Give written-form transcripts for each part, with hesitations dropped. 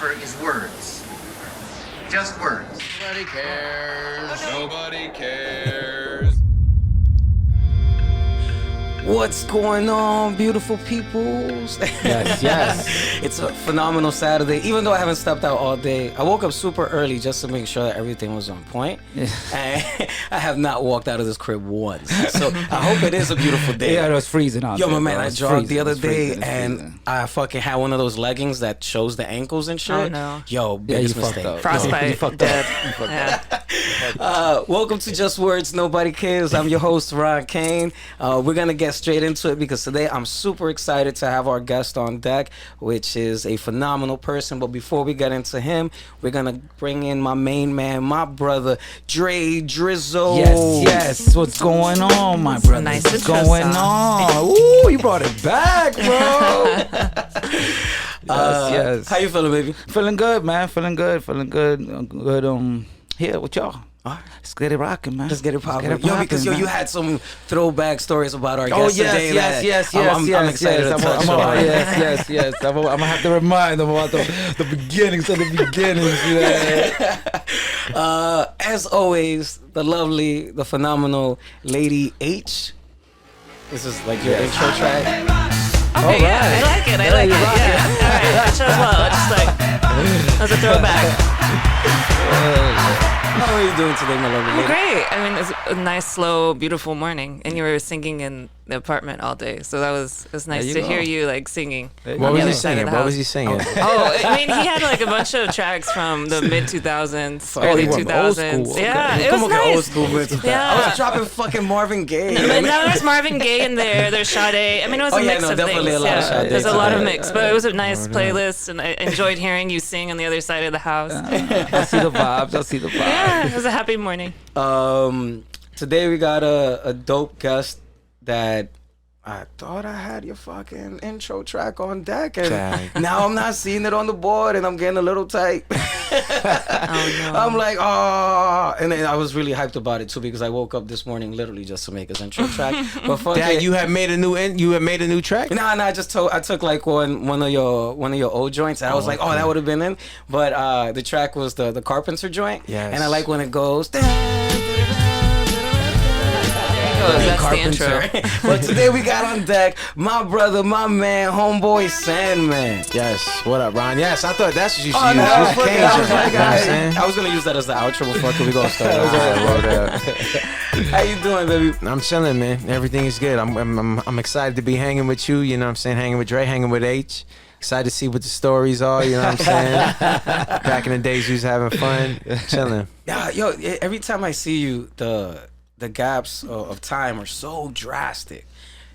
offer is words. Just words. Nobody cares. Nobody cares. What's going on, beautiful peoples? Yes. It's a phenomenal Saturday. Even though I haven't stepped out all day, I woke up super early just to make sure that everything was on point. And I have not walked out of this crib once. So I hope it is a beautiful day. Yeah, it was freezing out Yo, there, my man, bro. I It's jogged the freezing. other It's day freezing. It's and freezing. I fucking had one of those leggings that shows the ankles and shit. Oh, no. Yo, Yeah, you biggest fucked mistake. up. Frostbite. You fucked Dead. up. You fucked Yeah. Welcome to Just Words, Nobody Cares. I'm your host, Ron Kane. We're going to get straight into it because today I'm super excited to have our guest on deck, which is a phenomenal person. But before we get into him, we're going to bring in my main man, my brother, Dre Drizzle. Yes. What's going on, my brother? Nice What's intro going song. on? Ooh, you brought it back, bro. yes. How you feeling, baby? Feeling good, man. Feeling good. Feeling good. Good. Here with y'all. All right. Let's get it rocking, man. Let's get it popping. Let's Yo, because man. you had some throwback stories about our Oh guest today. yes. I'm excited to touch on. Yes. I'm gonna have to remind them about the beginnings of the beginnings. Yeah. As always, the lovely, the phenomenal Lady H. This is like your intro track. Okay, yeah, I like it. Yeah. All right, that shows well. Just like, that was a throwback. How are you doing today, my lovely lady? I'm great. I mean, it's a nice, slow, beautiful morning. And you were singing in the apartment all day. So it was nice There to you hear go. you like singing. What on What the was other he side of singing? the What house. was he singing? Oh, I mean, he had like a bunch of tracks from the mid 2000s, early you want old 2000s. school. Yeah, Okay. it was Come on, nice. old school bits. Yeah. I was dropping fucking Marvin Gaye. But now there's Marvin Gaye in there. There's Sade. I mean, it was Oh, a yeah, mix no, of definitely things. a lot of Sade There's a lot of today. mix, but it was a nice playlist, and I enjoyed hearing you sing on the other side of the house. I see the vibes. Yeah, it was a happy morning. Today we got a dope guest that I thought I had your fucking intro track on deck, and now I'm not seeing it on the board, and I'm getting a little tight. Oh no. I'm like, oh, and then I was really hyped about it too because I woke up this morning literally just to make his intro track. But fuck Dad, it. you had made a new track? Nah, I took like one of your old joints, and I was like, oh, that would have been in. But the track was the Carpenter joint, Yes. and I like when it goes. That's the intro. But today we got on deck my brother, my man, Homeboy Sandman. Yes. What up, Ron? Yes, I thought that's what you should Oh, use. no, You I was was Cajun, like, you know what I'm saying? I was gonna use that as the outro before we gonna start. How you doing, baby? I'm chilling, man. Everything is good. I'm excited to be hanging with you. You know what I'm saying? Hanging with Dre, hanging with H. Excited to see what the stories are. You know what I'm saying? Back in the days, we was having fun, chilling. Yeah, yo, every time I see you, the gaps of time are so drastic.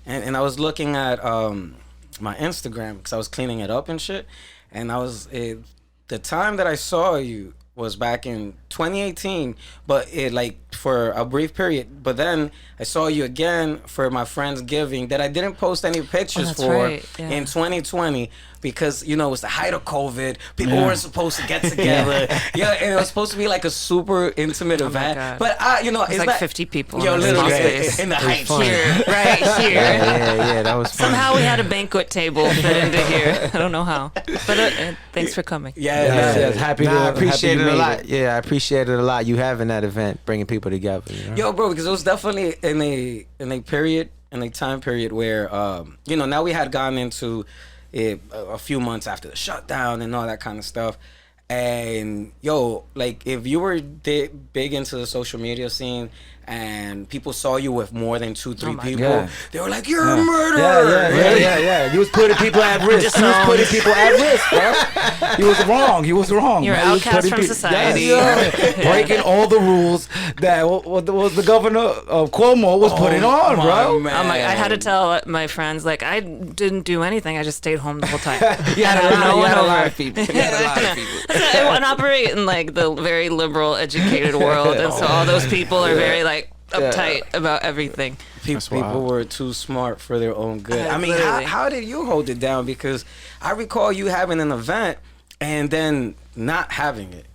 And I was looking at my Instagram because I was cleaning it up and shit. And the time that I saw you was back in 2018, but it like for a brief period. But then I saw you again for my friend's giving that I didn't post any pictures that's for right, yeah. in 2020 because it was the height of COVID. People weren't supposed to get together. And it was supposed to be like a super intimate event. God. But It's like 50 people Yo, in a small literally space. in the heights. fun. Here, right here. Yeah, that was fun. Somehow we had a banquet table fit into here. I don't know how. But thanks for coming. Yeah. Happy Nah, I to appreciate happy it you a made lot. Yeah, I appreciate it a lot. You having that event, bringing people together. You know? Yo, bro, because it was definitely in a time period where now we had gone into it a few months after the shutdown and all that kind of stuff. And yo, like if you were big into the social media scene and people saw you with more than 2-3 my people, God. they were like, "You're a murderer." Yeah. You was putting people at risk. You was putting people at risk, bro. He was wrong. You're man. He was outcast putting from people- society. Yes, yeah. Breaking all the rules that what was the governor of Cuomo was putting on, my bro. man. I'm like, I had to tell my friends, like, I didn't do anything. I just stayed home the whole time. You had And I had a no one lot over. of people. You had a lot of people. I operate in like the very liberal, educated world, and so all those people are very like uptight about everything. People were too smart for their own good. I mean, Literally. how did you hold it down? Because I recall you having an event and then not having it.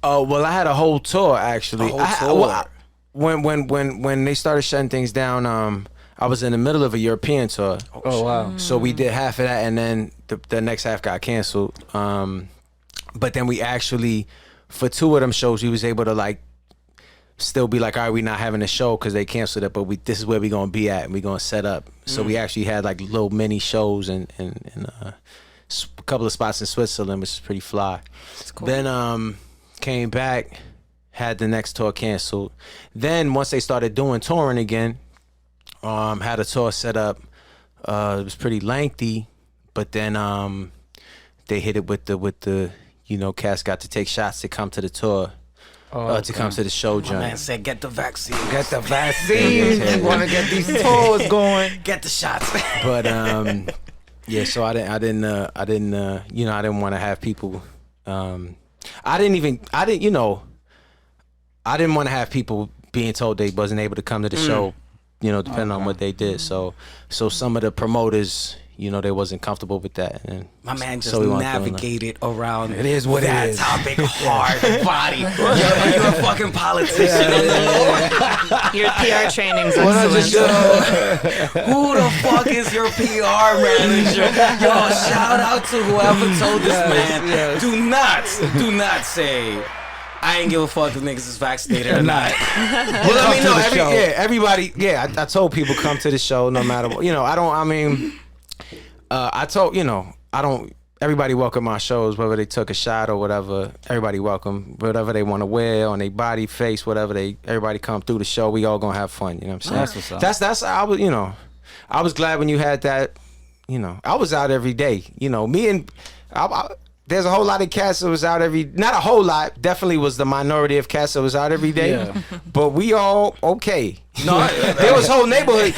Oh well, I had a whole tour actually. A whole tour. When they started shutting things down, I was in the middle of a European tour. Oh wow. So we did half of that, and then the next half got canceled. But then we actually, for 2 of them shows, we was able to like still be like, all right, we not having a show because they canceled it, but this is where we gonna be at, and we gonna set up. So we actually had like little mini shows in a couple of spots in Switzerland, which is pretty fly. Cool. Then came back, had the next tour canceled. Then once they started doing touring again, had a tour set up. It was pretty lengthy, but then they hit it with the cats got to take shots to come to the tour. To come to the show, John. Man said, "Get the vaccine. Get the vaccine. You want to get these tours going. Get the shots." But yeah. So I didn't want to have people. I didn't want to have people being told they wasn't able to come to the show. Depending on what they did. So some of the promoters, they wasn't comfortable with that. And my man just so navigated around. It is what that it is. topic hard body. You're a fucking politician. Your PR training's excellent. Who the fuck is your PR manager? Yo, shout out to whoever told this man. Yes. Do not say, I ain't give a fuck if niggas is vaccinated or not. Well, I mean, no, everybody. Yeah, I told people come to the show no matter what. I don't. Everybody welcome my shows, whether they took a shot or whatever. Everybody welcome, whatever they want to wear on their body, face, whatever everybody come through the show. We all gonna have fun. You know what I'm saying? That's what's up. That's I was. I was glad when you had that. I was out every day. Me and there's a whole lot of cats that was out not a whole lot, definitely was the minority of cats that was out every day. Yeah. But we all okay. No, there was whole neighborhood.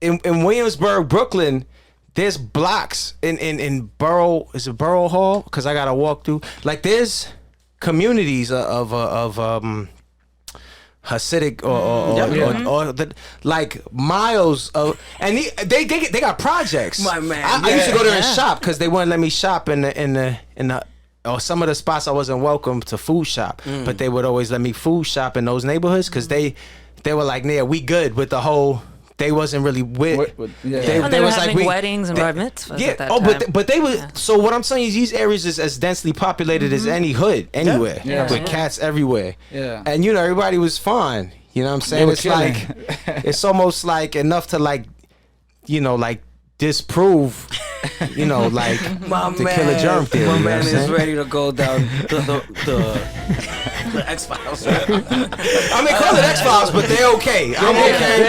In Williamsburg, Brooklyn, there's blocks in Borough. Is it Borough Hall? Because I gotta walk through. Like there's communities of Hasidic or like miles of, and they got projects. My man, I used to go there and shop because they wouldn't let me shop in the or some of the spots I wasn't welcome to food shop, but they would always let me food shop in those neighborhoods because they were like, yeah, we good with the whole. They wasn't really with. They were was having like weddings and bar mitzvahs at that time. but they were. Yeah. So what I'm saying is these areas is as densely populated as any hood anywhere, with cats everywhere. Yeah, and everybody was fine. You know what I'm saying? It's killing. It's almost like enough to like disprove. Like my the man, killer germ theory. My man is ready to go down the X-Files. I mean, call it X-Files, but they're okay. I'm okay.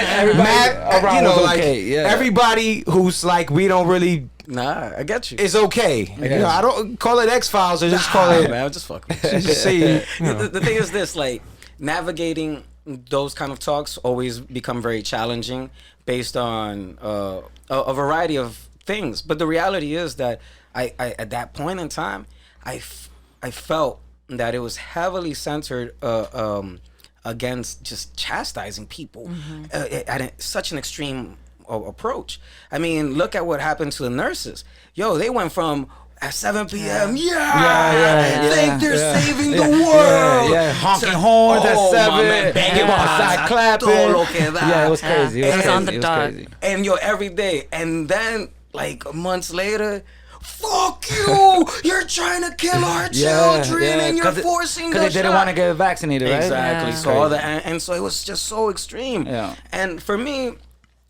Everybody everybody who's like, we don't really. Nah, I get you. It's okay. I don't call it X-Files. I just call it. Man, I'm just fucking. Just say. The thing is this: like navigating those kind of talks always become very challenging based on a variety of things. But the reality is that I at that point in time, I felt that it was heavily centered against just chastising people at such an extreme approach. I mean, look at what happened to the nurses. Yo, they went from at 7 p.m. Think they're saving the world. Honking horns at 7. Banging outside clapping. Yeah, it was crazy. It was on the dot. And every day. And then, like, months later, fuck you! You're trying to kill our children and you're forcing the shot. Because they didn't want to get vaccinated, right? Exactly. Yeah. So all that, and so it was just so extreme. Yeah. And for me,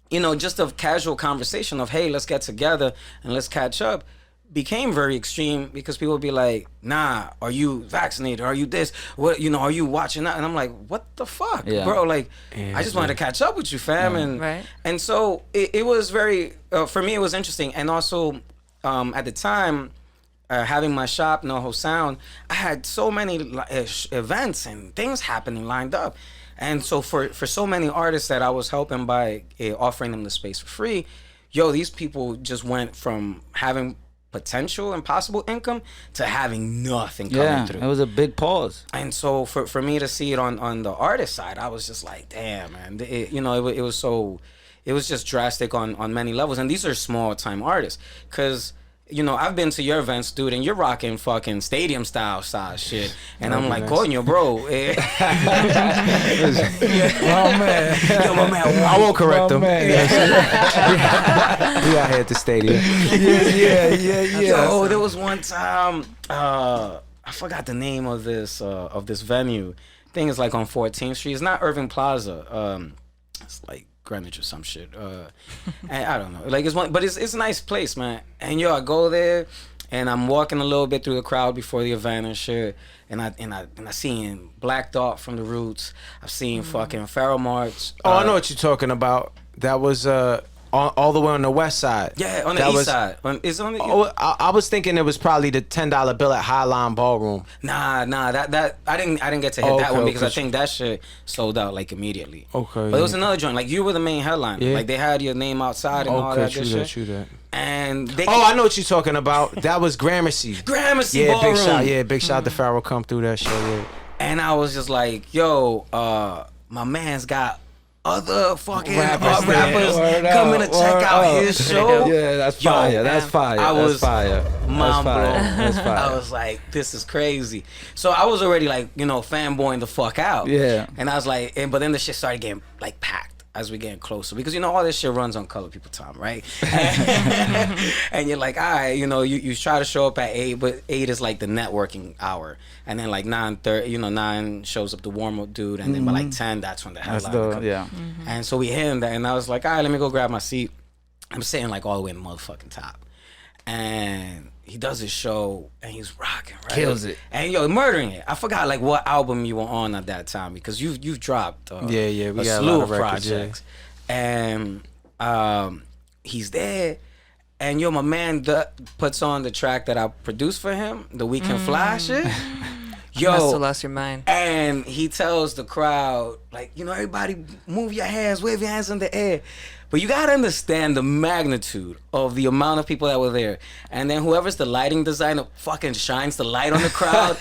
just a casual conversation of, hey, let's get together and let's catch up, became very extreme because people would be like, nah, are you vaccinated? Are you this? What, are you watching that? And I'm like, what the fuck, bro? Like, I just wanted to catch up with you, fam. And so it was very, for me, it was interesting. And also, at the time, having my shop, NoHo Sound, I had so many events and things happening lined up. And so for so many artists that I was helping by offering them the space for free, these people just went from having potential and possible income to having nothing coming through. It was a big pause. And so for me to see it on the artist side, I was just like, damn, man. It was just drastic on many levels. And these are small time artists because you know, I've been to your events, dude, and you're rocking fucking stadium style shit, and I'm like, coño, bro. Oh man, Yo, my man, I won't correct them. man. We out here at the stadium. Yeah. Yo, there was one time, I forgot the name of this venue. I think it's like on 14th Street. It's not Irving Plaza. It's like Greenwich or some shit. And I don't know. Like it's one, but it's a nice place, man. And yo, I go there, and I'm walking a little bit through the crowd before the event and shit. And I seen Black Thought from the Roots. I've seen fucking Pharaoh March. Oh, I know what you're talking about. That was all the way on the west side. Yeah, on the east side. It's on the. Oh, I was thinking it was probably the $10 bill at Highline Ballroom. Nah. That I didn't get to hit that one because I think that shit sold out like immediately. Okay. But it was another joint. Like you were the main headliner. Yeah. Like they had your name outside and all that good shit. True that. And they. Oh, I know what you're talking about. That was Gramercy. Gramercy Yeah, Ballroom. big shot. Yeah, big shot to Pharaoh come through that show. Yeah. And I was just like, yo, my man's got other fucking rappers coming to check out his show. Yeah, that's fire. Yo, That's fire. I was fire. mind blown. That's fire. I was like, this is crazy. So I was already like, you know, fanboying the fuck out. Yeah. And I was like, but then the shit started getting like packed as we getting closer because you know all this shit runs on color people time, right? And you're like, all right, you know, you try to show up at 8, but 8 is like the networking hour, and then like 9:30, you know, 9 shows up the warm up dude, and then by like 10, that's when the headline comes. Yeah. And so we hit him that, and I was like, all right, let me go grab my seat. I'm sitting like all the way in the motherfucking top, and he does his show and he's rocking, right? Kills it. And yo, murdering it. I forgot like what album you were on at that time because you've dropped We a got slew a lot of of records, projects. And he's there, and yo, my man puts on the track that I produced for him, the We Can Fly shit. You must have lost your mind. And he tells the crowd, like, you know, everybody move your hands, wave your hands in the air. But you gotta understand the magnitude of the amount of people that were there. And then whoever's the lighting designer fucking shines the light on the crowd.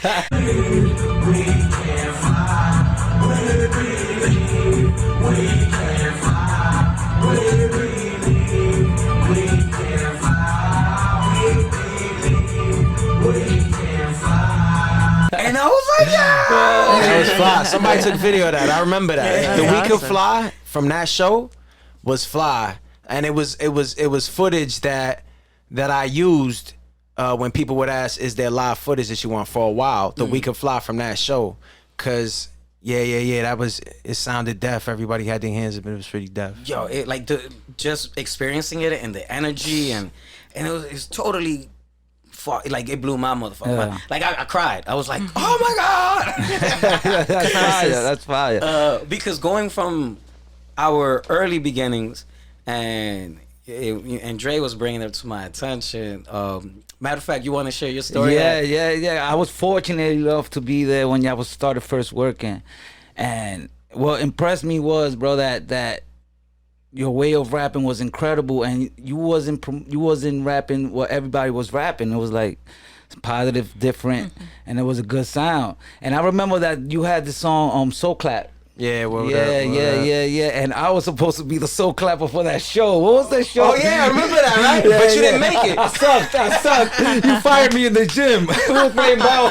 And I was like, yeah! That was fly. Somebody took video of that. I remember that. Yeah, The that's We Could awesome. Fly from that show was fly, and it was footage that I used when people would ask, "Is there live footage that you want?" For a while, the We Could Fly from that show, cause that was, it sounded deaf. Everybody had their hands up, but it was pretty deaf. Yo, it like just experiencing it and the energy and it's totally. Like it blew my motherfucker. Yeah. Like I cried. I was like, "Oh my god!" That's fire. That's fire. Because going from our early beginnings, and Dre was bringing it to my attention. Matter of fact, you want to share your story? Yeah. I was fortunate enough to be there when I was started first working, and what impressed me was, bro, that your way of rapping was incredible, and you wasn't rapping what everybody was rapping. It was like positive, different, and it was a good sound. And I remember that you had the song Soul Clap. Yeah, Yeah. And I was supposed to be the soul clapper for that show. What was that show? Oh yeah, I remember that, right? Yeah, But you yeah. didn't make it. I sucked. You fired me in the gym. We were playing ball.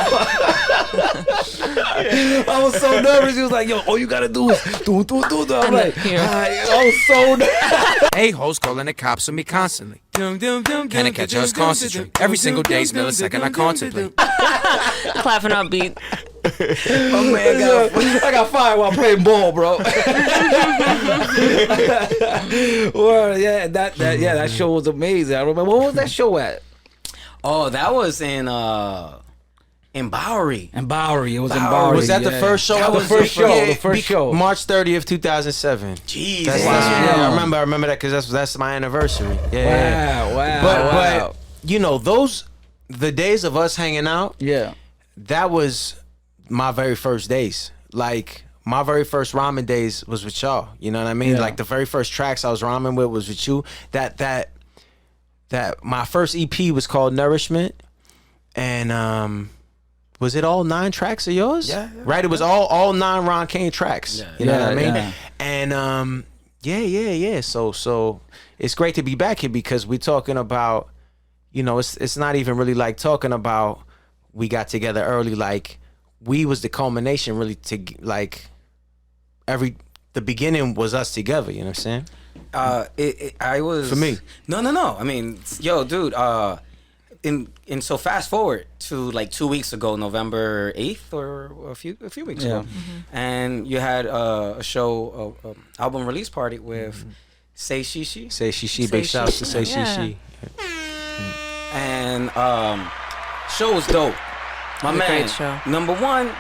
I was so nervous. He was like, "Yo, all you gotta do is do." I'm like, I was so nervous. A-holes calling the cops on me constantly. Can I catch us concentrate? Every single day's millisecond I contemplate. Clapping on beat. Oh man, I got fired while playing ball, bro. Well, that show was amazing. I remember, what was that show at? Oh, that was in Bowery. In Bowery. It was in Bowery. Bowery. Was that the first show? That the was first show. yeah, The first show. March 30th, 2007. Jeez. That's, Wow. I remember that because that's my anniversary. Yeah. Wow. But you know, the days of us hanging out, Yeah. that was my very first days. Like my very first rhyming days was with y'all. You know what I mean? Yeah. Like the very first tracks I was rhyming with was with you. That my first EP was called Nourishment, and was it all 9 tracks of yours? Yeah. Right. It was all 9 Ron Kane tracks. Yeah. You know what I mean? Yeah. And yeah. So it's great to be back here because we're talking about, you know, it's not even really like talking about we got together early. Like we was the culmination really to like the beginning was us together. You know what I'm saying? I was For me. No. I mean, yo, dude. In so fast forward to like 2 weeks ago, November 8th or a few weeks ago, and you had a show, album release party with Say Shishi. Say she, big shouts to Say She. And show was dope. My man, great show. Number one,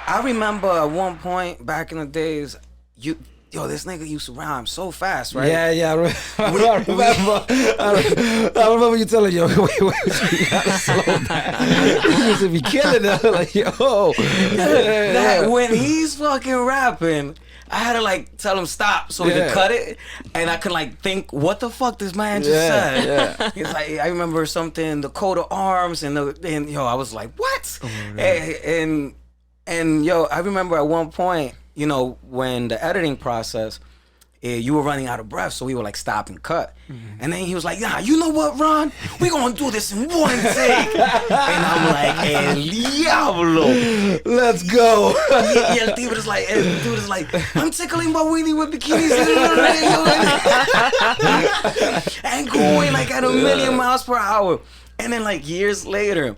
I remember at one point back in the days, this nigga used to rhyme so fast, right? Yeah. I remember you telling yo, wait, you gotta slow down. He used to be killing it. Like, yo. That when he's fucking rapping, I had to like tell him stop so he could cut it, and I could like think, what the fuck this man just said? Yeah. He's like, I remember something, the coat of arms, and yo, I was like, what? And yo, I remember at one point, you know, when the editing process, you were running out of breath, so we were like stop and cut. And then he was like, yeah, you know what, Ron? We're gonna do this in one take. And I'm like, El Diablo. Let's go. Yeah, the dude is like, I'm tickling my weenie with bikinis. And going like at 1,000,000 miles per hour. And then like years later,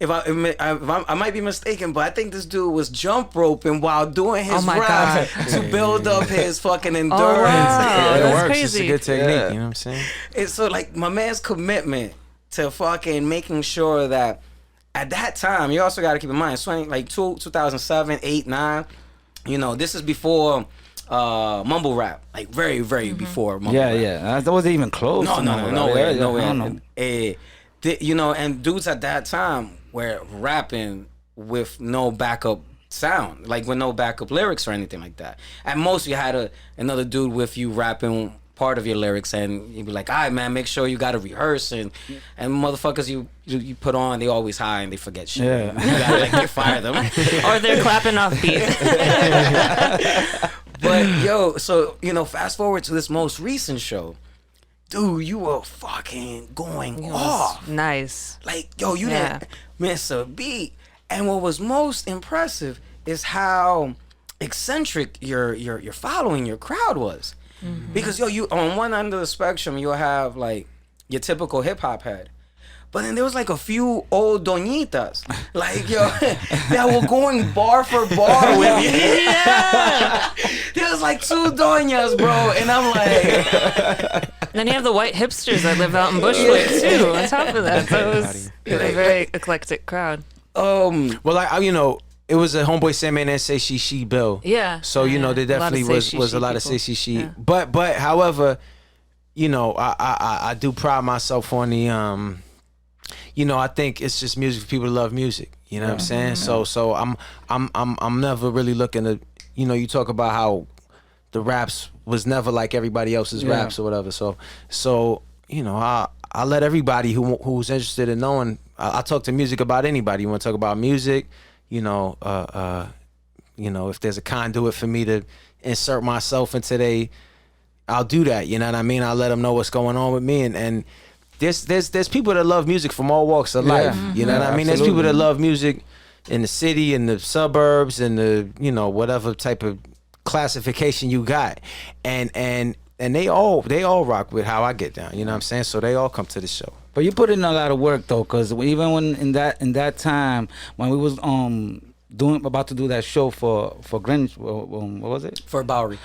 I might be mistaken, but I think this dude was jump roping while doing his rap to build up his fucking endurance. Oh, wow. It That's works. crazy. It's a good technique. You know what I'm saying? It's so like my man's commitment to fucking making sure that at that time, you also got to keep in mind, 2007, 8, 9, you know, this is before mumble rap, like very, very before mumble rap. Yeah. That wasn't even close. No way. No. You know, and dudes at that time were rapping with no backup sound, like with no backup lyrics or anything like that. At most, you had another dude with you rapping part of your lyrics, and you'd be like, all right, man, make sure you got to rehearse, and motherfuckers you put on, they always high and they forget shit. Yeah. You gotta like fire them. Or they're clapping off beat. But yo, so you know, fast forward to this most recent show. Dude, you were fucking going off. Nice. Like, yo, you didn't miss a beat. And what was most impressive is how eccentric your following, your crowd was. Because yo, you on one end of the spectrum, you'll have like your typical hip hop head. But then there was like a few old doñitas, like yo, that were going bar for bar with you. Yeah. There was like 2 doñas, bro, and I'm like. Then you have the white hipsters that live out in Bushwick too. On top of that, so it was a very eclectic crowd. Well, you know, it was a Homeboy Sandman and Say She bill. Yeah. So you know, there definitely was a lot of Say She. Yeah. But however, you know, I do pride myself on the you know, I think it's just music for people to love music. You know what I'm saying? So I'm never really looking to, you know, you talk about how the raps was never like everybody else's raps or whatever. So you know, I let everybody who's interested in knowing. I talk to music about anybody. You want to talk about music? You know, if there's a conduit for me to insert myself into I'll do that. You know what I mean? I'll let them know what's going on with me, and there's people that love music from all walks of life. You know what I mean? There's people that love music in the city, in the suburbs, in the, you know, whatever type of classification you got, and they all rock with how I get down. You know what I'm saying? So they all come to the show. But you put in a lot of work though, because even when in that time when we was about to do that show for Greenwich, what was it? For Bowery.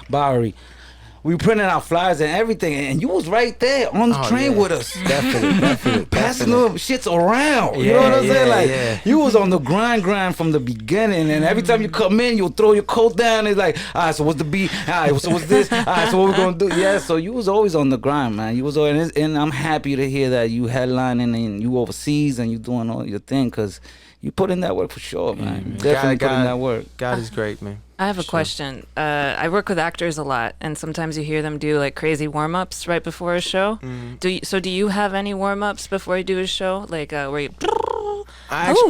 We printed out flyers and everything, and you was right there on the train with us. Definitely. Passing little shits around. You know what I'm saying? Like, you was on the grind from the beginning, and every time you come in, you'll throw your coat down. It's like, all right, so what's the beat? All right, so what's this? All right, so what we gonna do? Yeah, so you was always on the grind, man. You was always, and I'm happy to hear that you headlining and you overseas and you doing all your thing, because you put in that work for sure, man. Definitely put in that work. God is great, man. I have a question. I work with actors a lot, and sometimes you hear them do like crazy warm-ups right before a show. Do you have any warm-ups before you do a show? Like where you... That's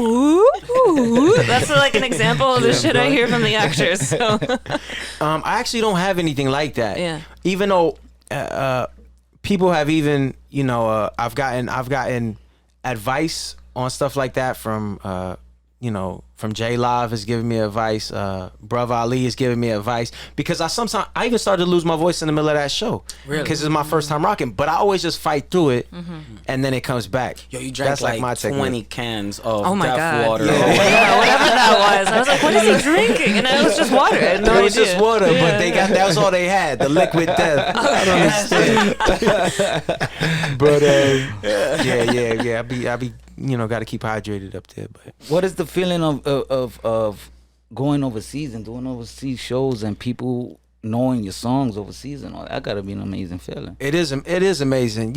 like an example of the shit I hear from the actors. So. I actually don't have anything like that. Yeah. Even though people have even, you know, I've gotten advice on stuff like that from from J Live is giving me advice. Bruv Ali is giving me advice because I even started to lose my voice in the middle of that show. Really? Because it's my first time rocking, but I always just fight through it, and then it comes back. Yo, you drank That's like my 20 technique. cans of Oh my Death God. water. Yeah, whatever that was. I was like, what is he drinking? And it was just water. I had no It was idea. just water, but that was all they had, the liquid death. I don't understand. But I be got to keep hydrated up there. But What is the feeling of going overseas and doing overseas shows and people knowing your songs overseas and all that? Gotta be an amazing feeling. it is amazing.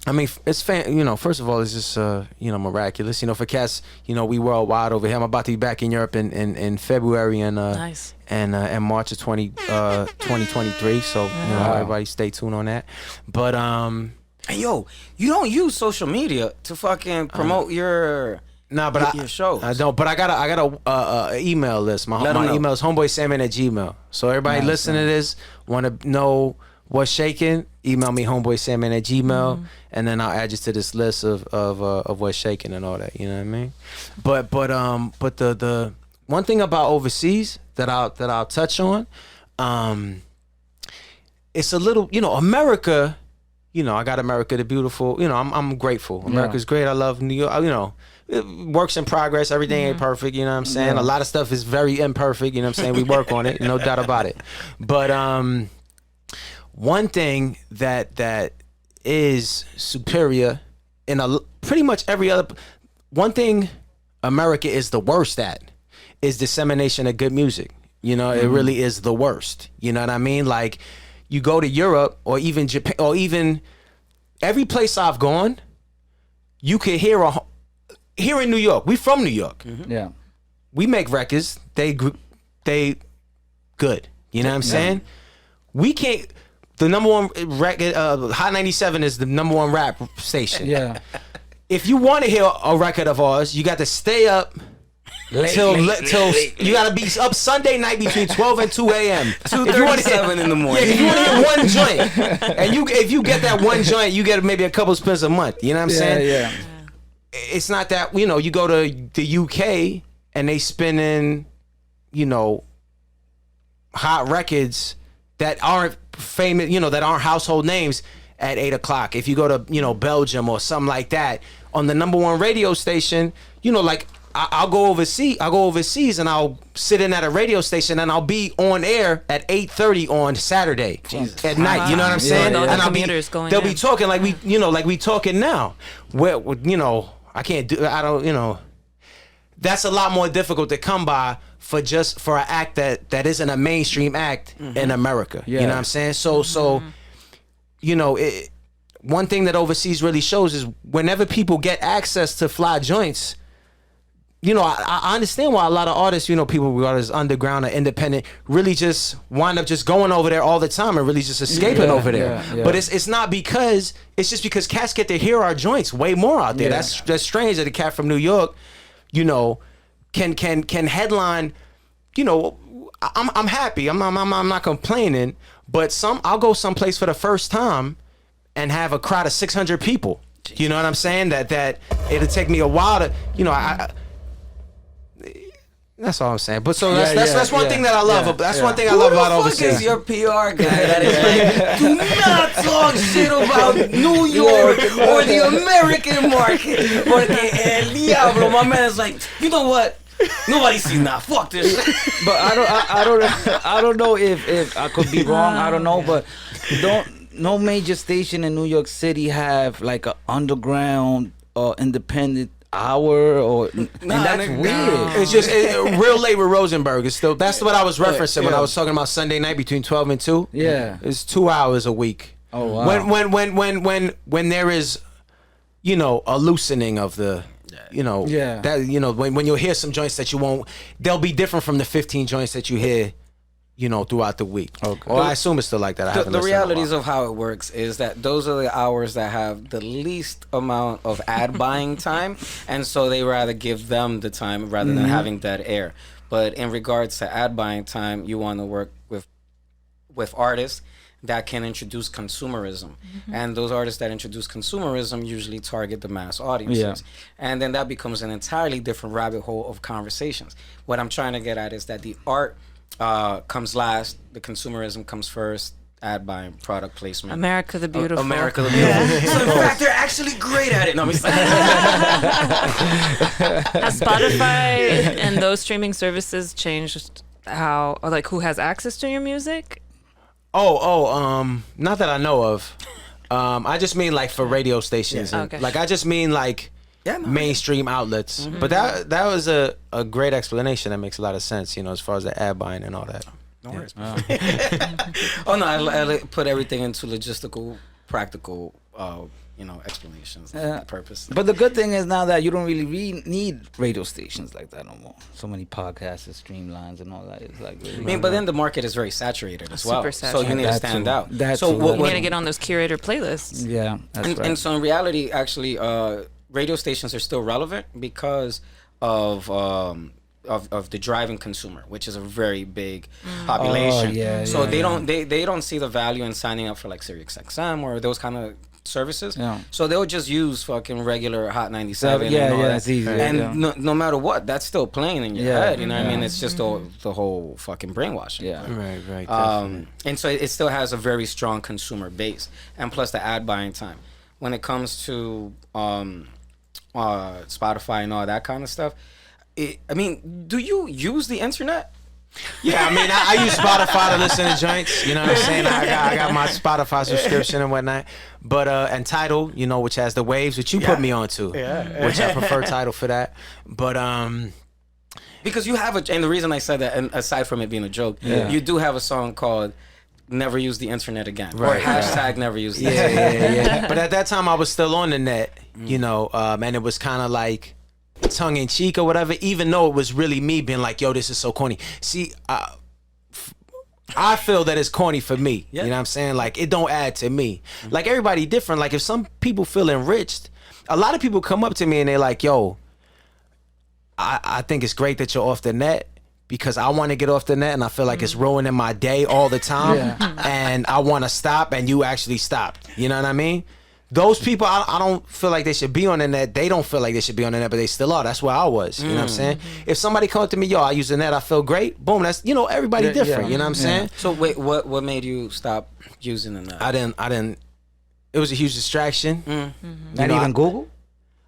I mean, it's first of all, it's just miraculous. For cats, we worldwide over here. I'm about to be back in Europe in February and Nice. and March of 2023. So everybody stay tuned on that. But And yo, you don't use social media to fucking promote your nah, but your shows. I don't. But I got a email list. My Let 'em know. email is homeboysandman@gmail. So everybody Nice, listening to this want to know what's shaking? Email me homeboysandman@gmail, and then I'll add you to this list of what's shaking and all that. You know what I mean? But the one thing about overseas that I'll touch on, it's a little America. I got America the beautiful. I'm grateful. America's great. I love New York. It works in progress. Everything ain't perfect. You know what I'm saying? A lot of stuff is very imperfect. You know what I'm saying? We work on it. No doubt about it. But one thing that is superior in pretty much every other. One thing America is the worst at is dissemination of good music. It really is the worst. You know what I mean? Like, you go to Europe or even Japan or even every place I've gone, you could hear here in New York. We from New York. Yeah. We make records. They good. You know what I'm saying? We can't. The number one record, Hot 97 is the number one rap station. Yeah. If you want to hear a record of ours, you got to stay up. Till you gotta be up Sunday night between 12 and 2 a.m. 2:37 in the morning. Yeah, if you want to get one joint, and if you get that one joint, you get maybe a couple spins a month. You know what I'm saying? Yeah. It's not that you go to the UK and they spinning, hot records that aren't famous, that aren't household names at 8 o'clock. If you go to Belgium or something like that on the number one radio station, like. I'll go overseas and I'll sit in at a radio station and I'll be on air at 8:30 on Saturday at night. You know what I'm saying? Yeah. And they'll be in. talking like we talking now. Where I can't do. I don't. That's a lot more difficult to come by for an act that isn't a mainstream act in America. Yeah. You know what I'm saying? So one thing that overseas really shows is whenever people get access to fly joints. I understand why a lot of artists, people regarded as underground or independent, really just wind up just going over there all the time and really just escaping over there. Yeah. But it's not because it's just because cats get to hear our joints way more out there. Yeah. That's strange that a cat from New York, can headline. I'm happy. I'm not complaining. But I'll go someplace for the first time and have a crowd of 600 people. You know what I'm saying? That it'll take me a while to That's all I'm saying. But so that's one thing that I love. That's one thing I love about Who the fuck overseas. is your PR guy that is like, do not talk shit about New York or the American market? Porque el diablo, my man is like, you know what? Nobody sees now. Fuck this. But I don't know if I could be wrong. I don't know, but no major station in New York City have like an underground or independent hour and that's weird. It's just real late with Rosenberg. It's still that's what I was referencing when I was talking about Sunday night between 12 and 2. Yeah, it's 2 hours a week. Oh wow. When there is, a loosening of the. That when you'll hear some joints that you won't, they'll be different from the 15 joints that you hear, throughout the week. Okay. Or I assume it's still like that. The realities of how it works is that those are the hours that have the least amount of ad buying time, and so they rather give them the time rather than having dead air. But in regards to ad buying time, you want to work with artists that can introduce consumerism. And those artists that introduce consumerism usually target the mass audiences. And then that becomes an entirely different rabbit hole of conversations. What I'm trying to get at is that the art comes last, the consumerism comes first, ad buying, product placement. America the Beautiful. America the Beautiful. So in fact, they're actually great at it. No, I'm just Has Spotify and those streaming services changed how, or like who has access to your music? Not that I know of. I just mean like for radio stations. Yeah. And, Okay. like I just mean like mainstream outlets. But that was a great explanation. That makes a lot of sense, as far as the ad buying and all that. No worries. Oh no, I put everything into logistical, practical, explanations. Purpose. But the good thing is now that you don't really need radio stations like that no more. So many podcasts and streamlines and all that. It's like really But then the market is very saturated as well. Super So you need to That stand too. out. That so too. what, You what, gotta get on those curator playlists. Yeah, that's right. and so in reality, actually, radio stations are still relevant because of the driving consumer, which is a very big population. So they don't see the value in signing up for like SiriusXM or those kind of services. Yeah. So they'll just use fucking regular Hot 97 Yeah, and all that. it's easy. And Yeah. no matter what, that's still playing in your Yeah. head. You know what I mean? It's just the whole fucking brainwashing. Yeah. Right. And so it still has a very strong consumer base, and plus the ad buying time. When it comes to Spotify and all that kind of stuff, do you use the internet? Yeah, I use Spotify to listen to joints. You know what I'm saying? I got my Spotify subscription and whatnot. But and Tidal, which has the waves, which you put me on to, which I prefer Tidal for that. But Because you have and the reason I said that, and aside from it being a joke, you do have a song called "Never Use the Internet Again" or hashtag Never Use the Internet. yeah. But at that time, I was still on the net, and it was kind of like tongue in cheek or whatever, even though it was really me being like, yo, this is so corny. See, I feel that it's corny for me. You know what I'm saying? Like, it don't add to me. Like, everybody different. Like, if some people feel enriched, a lot of people come up to me and they're like, yo, I think it's great that you're off the net because I want to get off the net and I feel like it's ruining my day all the time. And I want to stop, and you actually stopped. You know what I mean? Those people, I don't feel like they should be on the net. They don't feel like they should be on the net, but they still are. That's where I was. You know what I'm saying? If somebody come up to me, yo, I use the net, I feel great. Boom, that's, everybody different. You know what I'm saying? So wait, what made you stop using the net? I didn't. It was a huge distraction. Not even Google?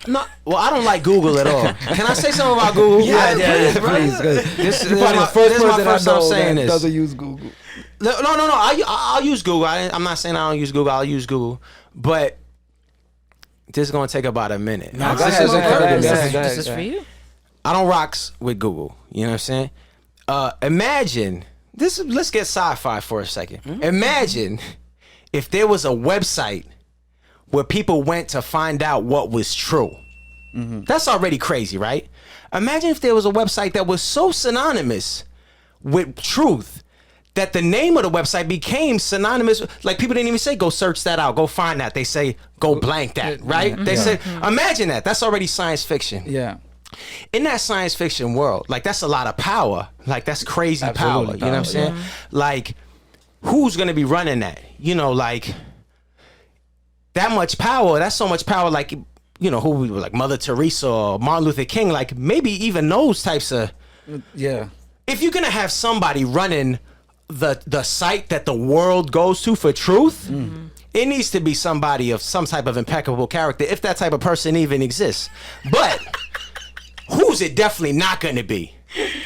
No, well, I don't like Google at all. Can I say something about Google? Please. This is You're probably my the first person first I time know saying that this. doesn't use Google. No. I'll use Google. I'm not saying I don't use Google. I'll use Google, but this is gonna take about a minute. Go ahead. This is for you. I don't rocks with Google. You know what I'm saying? Imagine this. Let's get sci-fi for a second. Imagine if there was a website where people went to find out what was true. That's already crazy, right? Imagine if there was a website that was so synonymous with truth that the name of the website became synonymous. Like, people didn't even say, go search that out, go find that. They say, go blank that, right? They say, imagine that. That's already science fiction. Yeah. In that science fiction world, like, that's a lot of power. Like, that's crazy power. You know what I'm saying? Like, who's going to be running that? Like, that much power, that's so much power, like, who we were, like Mother Teresa or Martin Luther King, like, maybe even those types of... Yeah. If you're going to have somebody running the site that the world goes to for truth, it needs to be somebody of some type of impeccable character, if that type of person even exists. But who's it definitely not going to be?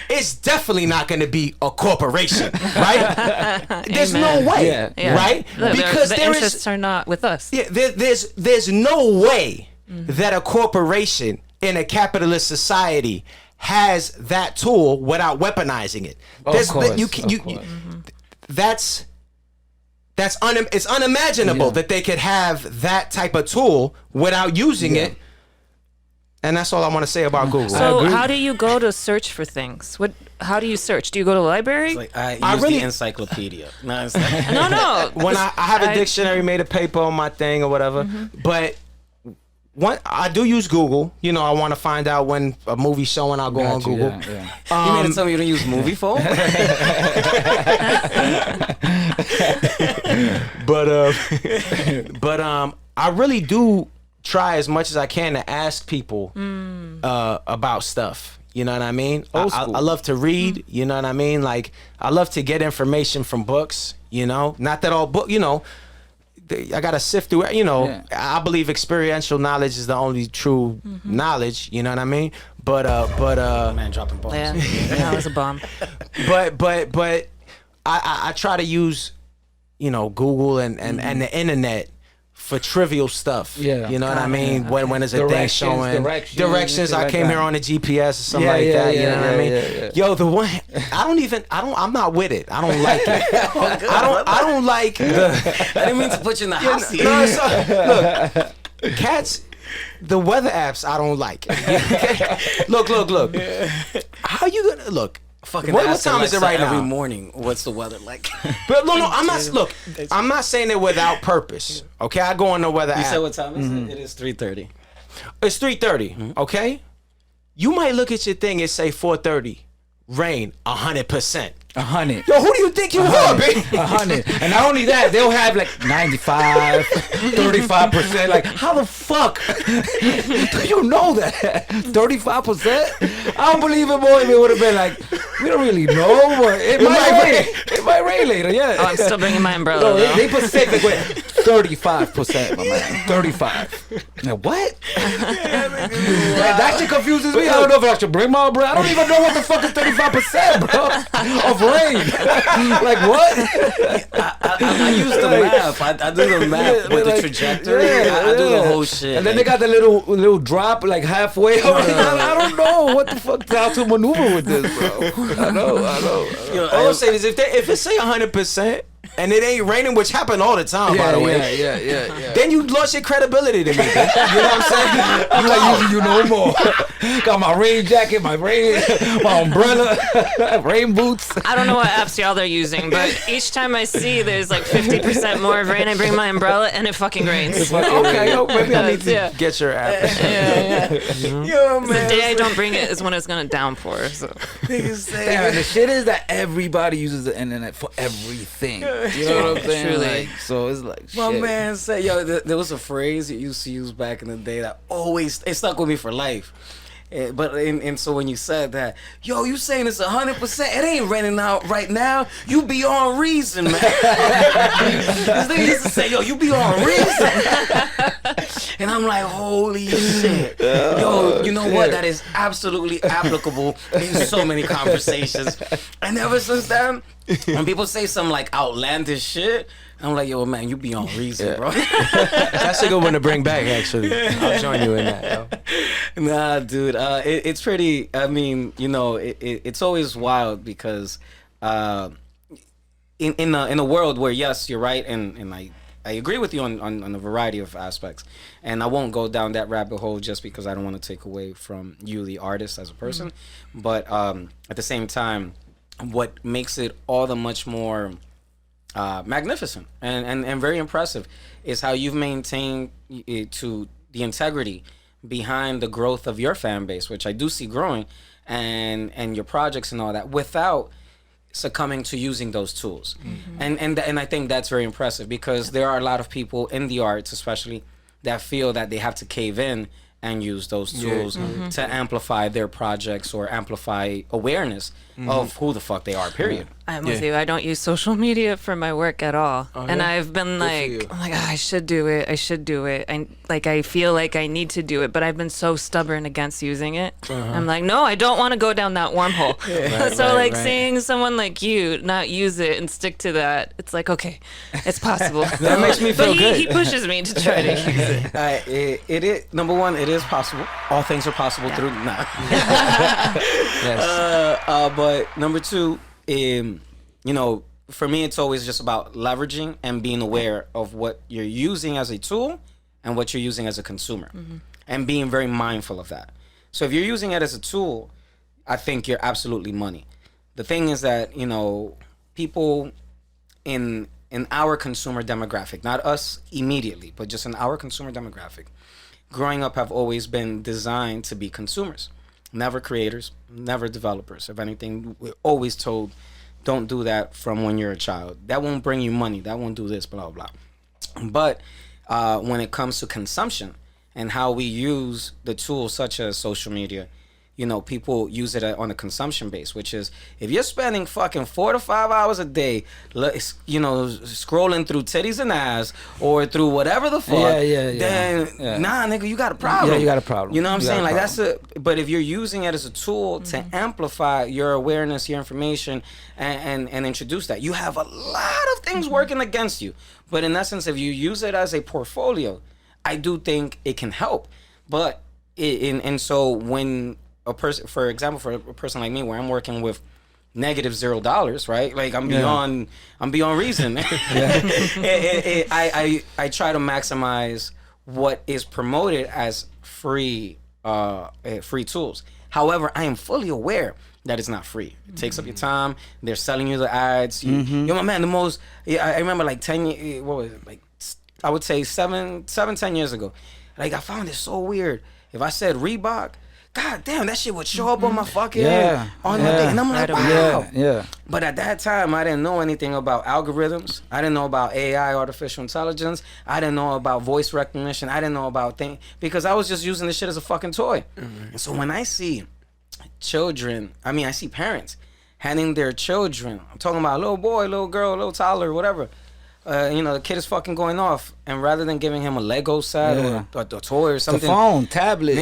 It's definitely not going to be a corporation, right? There's no way, right? Because the interests are not with us. Yeah, there's no way that a corporation in a capitalist society has that tool without weaponizing it. Of course. It's unimaginable that they could have that type of tool without using it. And that's all I want to say about Google. So how do you go to search for things? How do you search? Do you go to the library? It's like I use the encyclopedia. No, it's like, No. When I have a dictionary, made a paper on my thing or whatever, but I do use Google. You know, I want to find out when a movie's showing. I'll go on Gotcha, Google. yeah. You mean to tell me you don't use movie phone? But I really do try as much as I can to ask people about stuff. You know what I mean? I love to read. You know what I mean? Like, I love to get information from books. You know, not that all book. You know, I gotta sift through it. You know, I believe experiential knowledge is the only true knowledge. You know what I mean? But Man, dropping bombs. Yeah, that was a bomb. but I try to use, you know, Google and the internet for trivial stuff. Yeah. You know what I mean? When there's a thing Directions, showing directions, I like came that. here on a GPS or something like that. You know what I mean? Yeah. Yo, the one I'm not with it. I don't like it. I don't like the I didn't mean to put you in the house here. no, look, cats, the weather apps I don't like. Look. How you gonna look? Fucking What asking time is it Alexa right now? every morning, what's the weather like? But no, I'm not saying it without purpose. Okay, I go on the weather You app. said what time is it? It is 3:30. It's 3:30. Okay, you might look at your thing and say 4:30, rain 100%. 100. Yo, who do you think you are, baby? 100. And not only that, they'll have like 95, 35%. Like, how the fuck do you know that? 35%? I don't believe it, boy. If it would have been like, we don't really know, but it might rain. It might rain later, yeah. Oh, I'm still bringing my umbrella. No, though. they Pacific with 35%, my man. 35. Now, what? That shit confuses me. I don't know if I should bring my umbrella. I don't even know what the fuck is 35%, bro. Of rain. Like, what? I use the map. I do the map with the trajectory. I do the whole shit. And then they got the little drop like halfway. I don't know what the fuck how to maneuver with this, bro. I know. All I'm saying is if it say 100% and it ain't raining, which happen all the time, by the way. Yeah. Then you lost your credibility to me. You know what I'm saying? I'm not using you no more. Got my rain jacket, my umbrella, rain boots. I don't know what apps y'all are using, but each time I see there's like 50% more of rain, I bring my umbrella and it fucking rains. Okay, yo, maybe I need to Yeah. get your app. Yo, The day I don't bring it is when it's gonna downpour. So. Damn, the shit is that everybody uses the internet for everything. You know what I'm saying? Truly. Like, so it's like My shit. man said, yo, there was a phrase you used to use back in the day that always, it stuck with me for life. And so when you said that, yo, you saying it's 100%, it ain't raining out right now. You be on reason, man. Because they used to say, yo, you be on reason. And I'm like, holy shit. Yo, you know what? That is absolutely applicable in so many conversations. And ever since then, when people say some like outlandish shit, I'm like, yo, man, you be on reason, bro. That's a good one to bring back, actually. I'll join you in that, yo. Nah, dude, it's pretty. I mean, you know, it's always wild because in a world where, yes, you're right, and I agree with you on a variety of aspects, and I won't go down that rabbit hole just because I don't want to take away from you, the artist, as a person, but at the same time, what makes it all the much more magnificent and very impressive is how you've maintained to the integrity behind the growth of your fan base, which I do see growing, and your projects and all that, without succumbing to using those tools. And I think that's very impressive because there are a lot of people in the arts especially that feel that they have to cave in and use those tools to amplify their projects or amplify awareness of who the fuck they are, period. I'm with you. I don't use social media for my work at all. And I've been like, I'm like, I should do it. I feel like I need to do it, but I've been so stubborn against using it. I'm like, no, I don't want to go down that wormhole. Right, seeing someone like you not use it and stick to that, it's like, okay, it's possible. That makes me feel but good. He pushes me to try to use it. It is, number one, it is possible. All things are possible through but number two, you know, for me, it's always just about leveraging and being aware of what you're using as a tool and what you're using as a consumer, and being very mindful of that. So if you're using it as a tool, I think you're absolutely money. The thing is that, you know, people in our consumer demographic, not us immediately, but just in our consumer demographic, growing up have always been designed to be consumers, never creators, never developers. If anything, we're always told, don't do that from when you're a child. That won't bring you money. That won't do this, blah, blah. But when it comes to consumption and how we use the tools such as social media, you know, people use it on a consumption base, which is if you're spending fucking 4 to 5 hours a day, you know, scrolling through titties and ass or through whatever the fuck, then nah, nigga, you got a problem. Yeah, you got a problem. You know what I'm saying? Like problem. But if you're using it as a tool to amplify your awareness, your information, and introduce that, you have a lot of things working against you. But in essence, if you use it as a portfolio, I do think it can help. But and so when a person, for example, for a person like me, where I'm working with negative $0, right? Like I'm beyond reason. I try to maximize what is promoted as free tools. However, I am fully aware that it's not free. It takes up your time. They're selling you the ads. Yo, my man, I remember like 10 years, what was it? Like, I would say 10 years ago. Like, I found it so weird. If I said Reebok, God damn, that shit would show up on my fucking on my thing. And I'm like, wow. Yeah. But at that time, I didn't know anything about algorithms. I didn't know about AI, artificial intelligence. I didn't know about voice recognition. I didn't know about things because I was just using this shit as a fucking toy. And so when I see I see parents handing their children, I'm talking about a little boy, little girl, little toddler, whatever. You know, the kid is fucking going off, and rather than giving him a Lego set or a toy or something, the phone, tablet,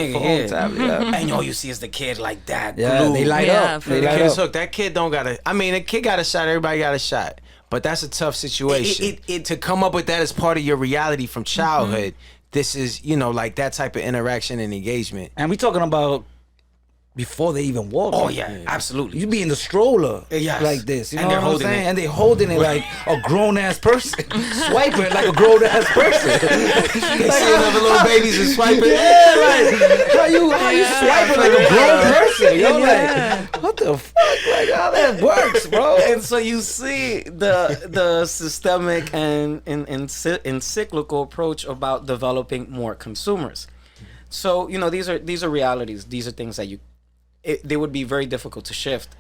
tablet, and all you see is the kid like that. Yeah, glued. they light up. The kid is hooked. That kid don't got a. I mean, the kid got a shot. Everybody got a shot, but that's a tough situation. To come up with that as part of your reality from childhood. This is, you know, like that type of interaction and engagement. And we talking about before they even walk. Oh yeah, absolutely. You be in the stroller like this, you know what I'm saying? And they holding it like a grown ass person, swiping it like a grown ass person. They see another little babies and swiping. Yeah, like how you swiping like a grown person? You're like, what the fuck? Like how that works, bro? And so you see the systemic and encyclical approach about developing more consumers. So you know these are realities. These are things that they would be very difficult to shift.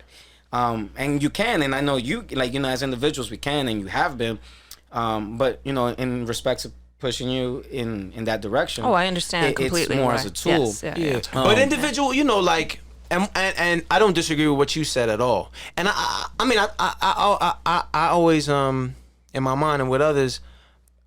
And you can, and I know you, like, you know, as individuals, we can, and you have been. But, you know, in respect to pushing you in that direction. Oh, I understand completely. It's more as a tool. Yes, yeah. But individual, you know, like, and I don't disagree with what you said at all. And I mean, I always, in my mind and with others,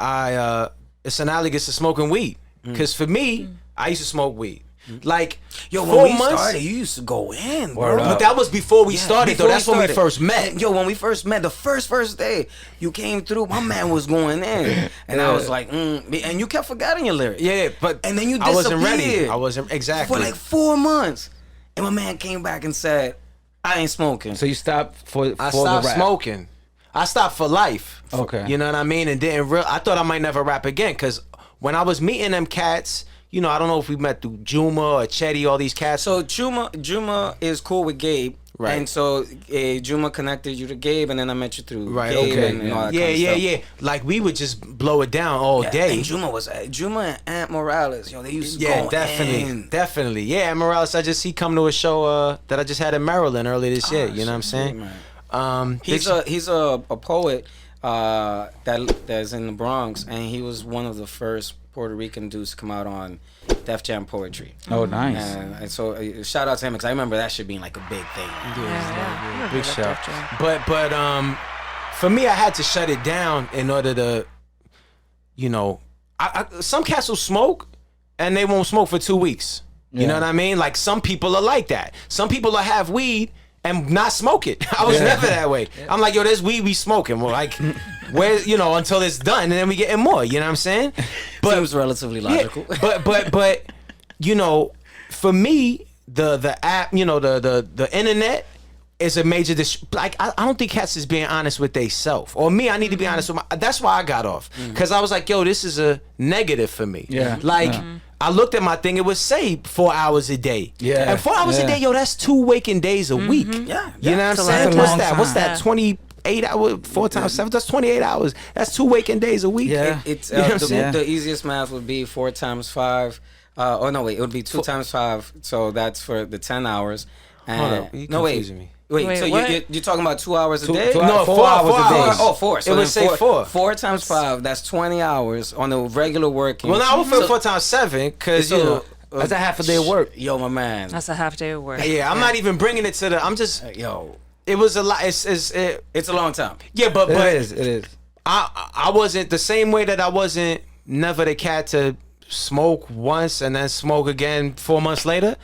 it's analogous to smoking weed. Because for me, I used to smoke weed. Like, yo, when 4 we months, started, you used to go in, bro. But that was before we started, though. That's when we first met. Yo, when we first met, the first day, you came through, my man was going in. And I was like, and you kept forgetting your lyrics. Yeah, but and then you I disappeared. wasn't ready. I wasn't, exactly. For like 4 months. And my man came back and said, I ain't smoking. So you stopped I stopped the rap. smoking. I stopped for life. Okay. You know what I mean? And I thought I might never rap again, because when I was meeting them cats, you know, I don't know if we met through Juma or Chetty, all these cats. So Juma is cool with Gabe. Right. And so Juma connected you to Gabe, and then I met you through Right, Gabe okay. and all that kind of stuff. Yeah. Like, we would just blow it down all day. And Juma and Aunt Morales, yo, they used to go definitely. Yeah, Aunt Morales, I just see come to a show that I just had in Maryland earlier this year. You know what I'm saying? Man. He's a poet that's in the Bronx, and he was one of the first Puerto Rican dudes to come out on Def Jam Poetry. Oh, nice. And so shout out to him, because I remember that shit being like a big thing. Yeah. Big shout. But for me, I had to shut it down in order to, you know, some cats will smoke and they won't smoke for 2 weeks. You know what I mean? Like, some people are like that. Some people will have weed and not smoke it. I was never that way. I'm like, yo, there's weed we smoking. Well, like, where, you know, until it's done, and then we getting more. You know what I'm saying? But seems relatively logical. Yeah, but you know, for me, the app, you know, the internet is a major like, I don't think cats is being honest with they self, or me. I need to be honest with that's why I got off, because I was like, yo, this is a negative for me. Like, I looked at my thing, it would say 4 hours a day. And 4 hours a day, yo, that's 2 waking days a week. You know what I'm saying? What's that? 28 hours, 4 times 7, that's 28 hours. That's 2 waking days a week. It's the easiest math would be 4 times 5. Oh no, wait, it would be 2 times 5, so that's for the 10 hours. And Hold up, you no, wait, confusing me. wait. So what? you're talking about 2 hours a day? No, 4 hours a day. Oh, 4. So It would then say 4. 4 times 5. That's 20 hours on the regular working. Well, now I would feel 4 times 7 because, you know. That's a half a day of work. Yo, my man. That's a half day of work. Yeah, I'm not even bringing it to the. I'm just. Yo, It was a lot. It's it's a long time. yeah, but It is. I wasn't the same way that I wasn't never the cat to smoke once and then smoke again 4 months later.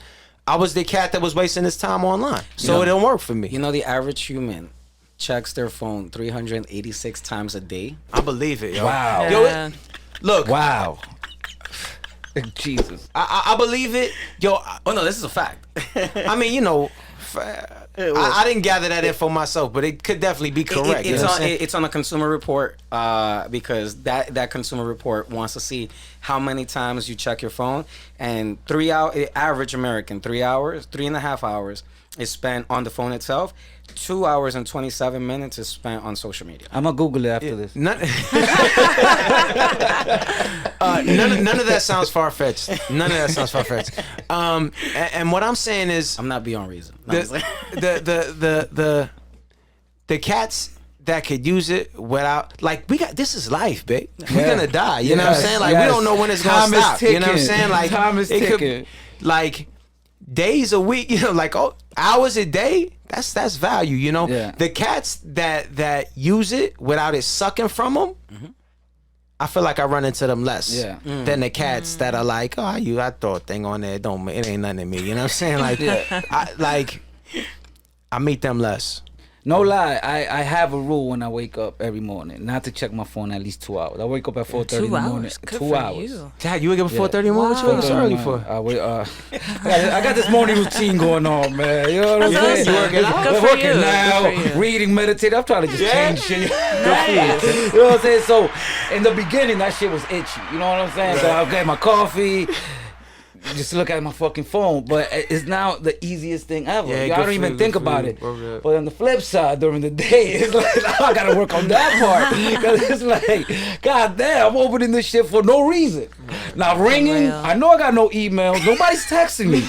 I was the cat that was wasting his time online, so it didn't work for me. You know, the average human checks their phone 386 times a day. I believe it, yo. Wow. Yo, Yeah. look, Wow. Jesus. I believe it, yo. Oh no, this is a fact. I mean, you know, I didn't gather that info myself, but it could definitely be correct. It's on a consumer report because that consumer report wants to see how many times you check your phone. And 3 hour average American 3.5 hours is spent on the phone itself. 2 hours and 27 minutes is spent on social media. I'm gonna Google it after this. None of that sounds far fetched. None of that sounds far fetched. And what I'm saying is, I'm not beyond reason. No, I'm just like- the cats that could use it without, like, this is life, babe. We're gonna die. You know what I'm saying? Like, we don't know when it's gonna Time is stop. You know what I'm ticking. saying? Like, Time is it could, ticking. like, days a week. You know, like, hours a day. That's value. You know, Yeah. the cats that use it without it sucking from them. I feel like I run into them less than the cats that are like, I throw a thing on there. It ain't nothing to me. You know what I'm saying? Like, I meet them less. No lie, I have a rule when I wake up every morning, not to check my phone at least 2 hours. I wake up at 4:30 in the morning. Good 2 for hours. you. Dad, you wake up at 4:30 in the morning? What you so early for? I got this morning routine going on, man. You know what I'm That's saying? awesome. You working out? Good I'm for working you. now, Good for you. reading, meditating. I'm trying to just change shit. Nice. You know what I'm saying? So in the beginning, that shit was itchy. You know what I'm saying? So I'll get my coffee. Just look at my fucking phone, but it's now the easiest thing ever. Yeah, I good don't for even you, think good for about you. it. Okay. But on the flip side, during the day, it's like I gotta work on that part because it's like, God damn, I'm opening this shit for no reason. Now ringing, real. I know I got no emails, nobody's texting me,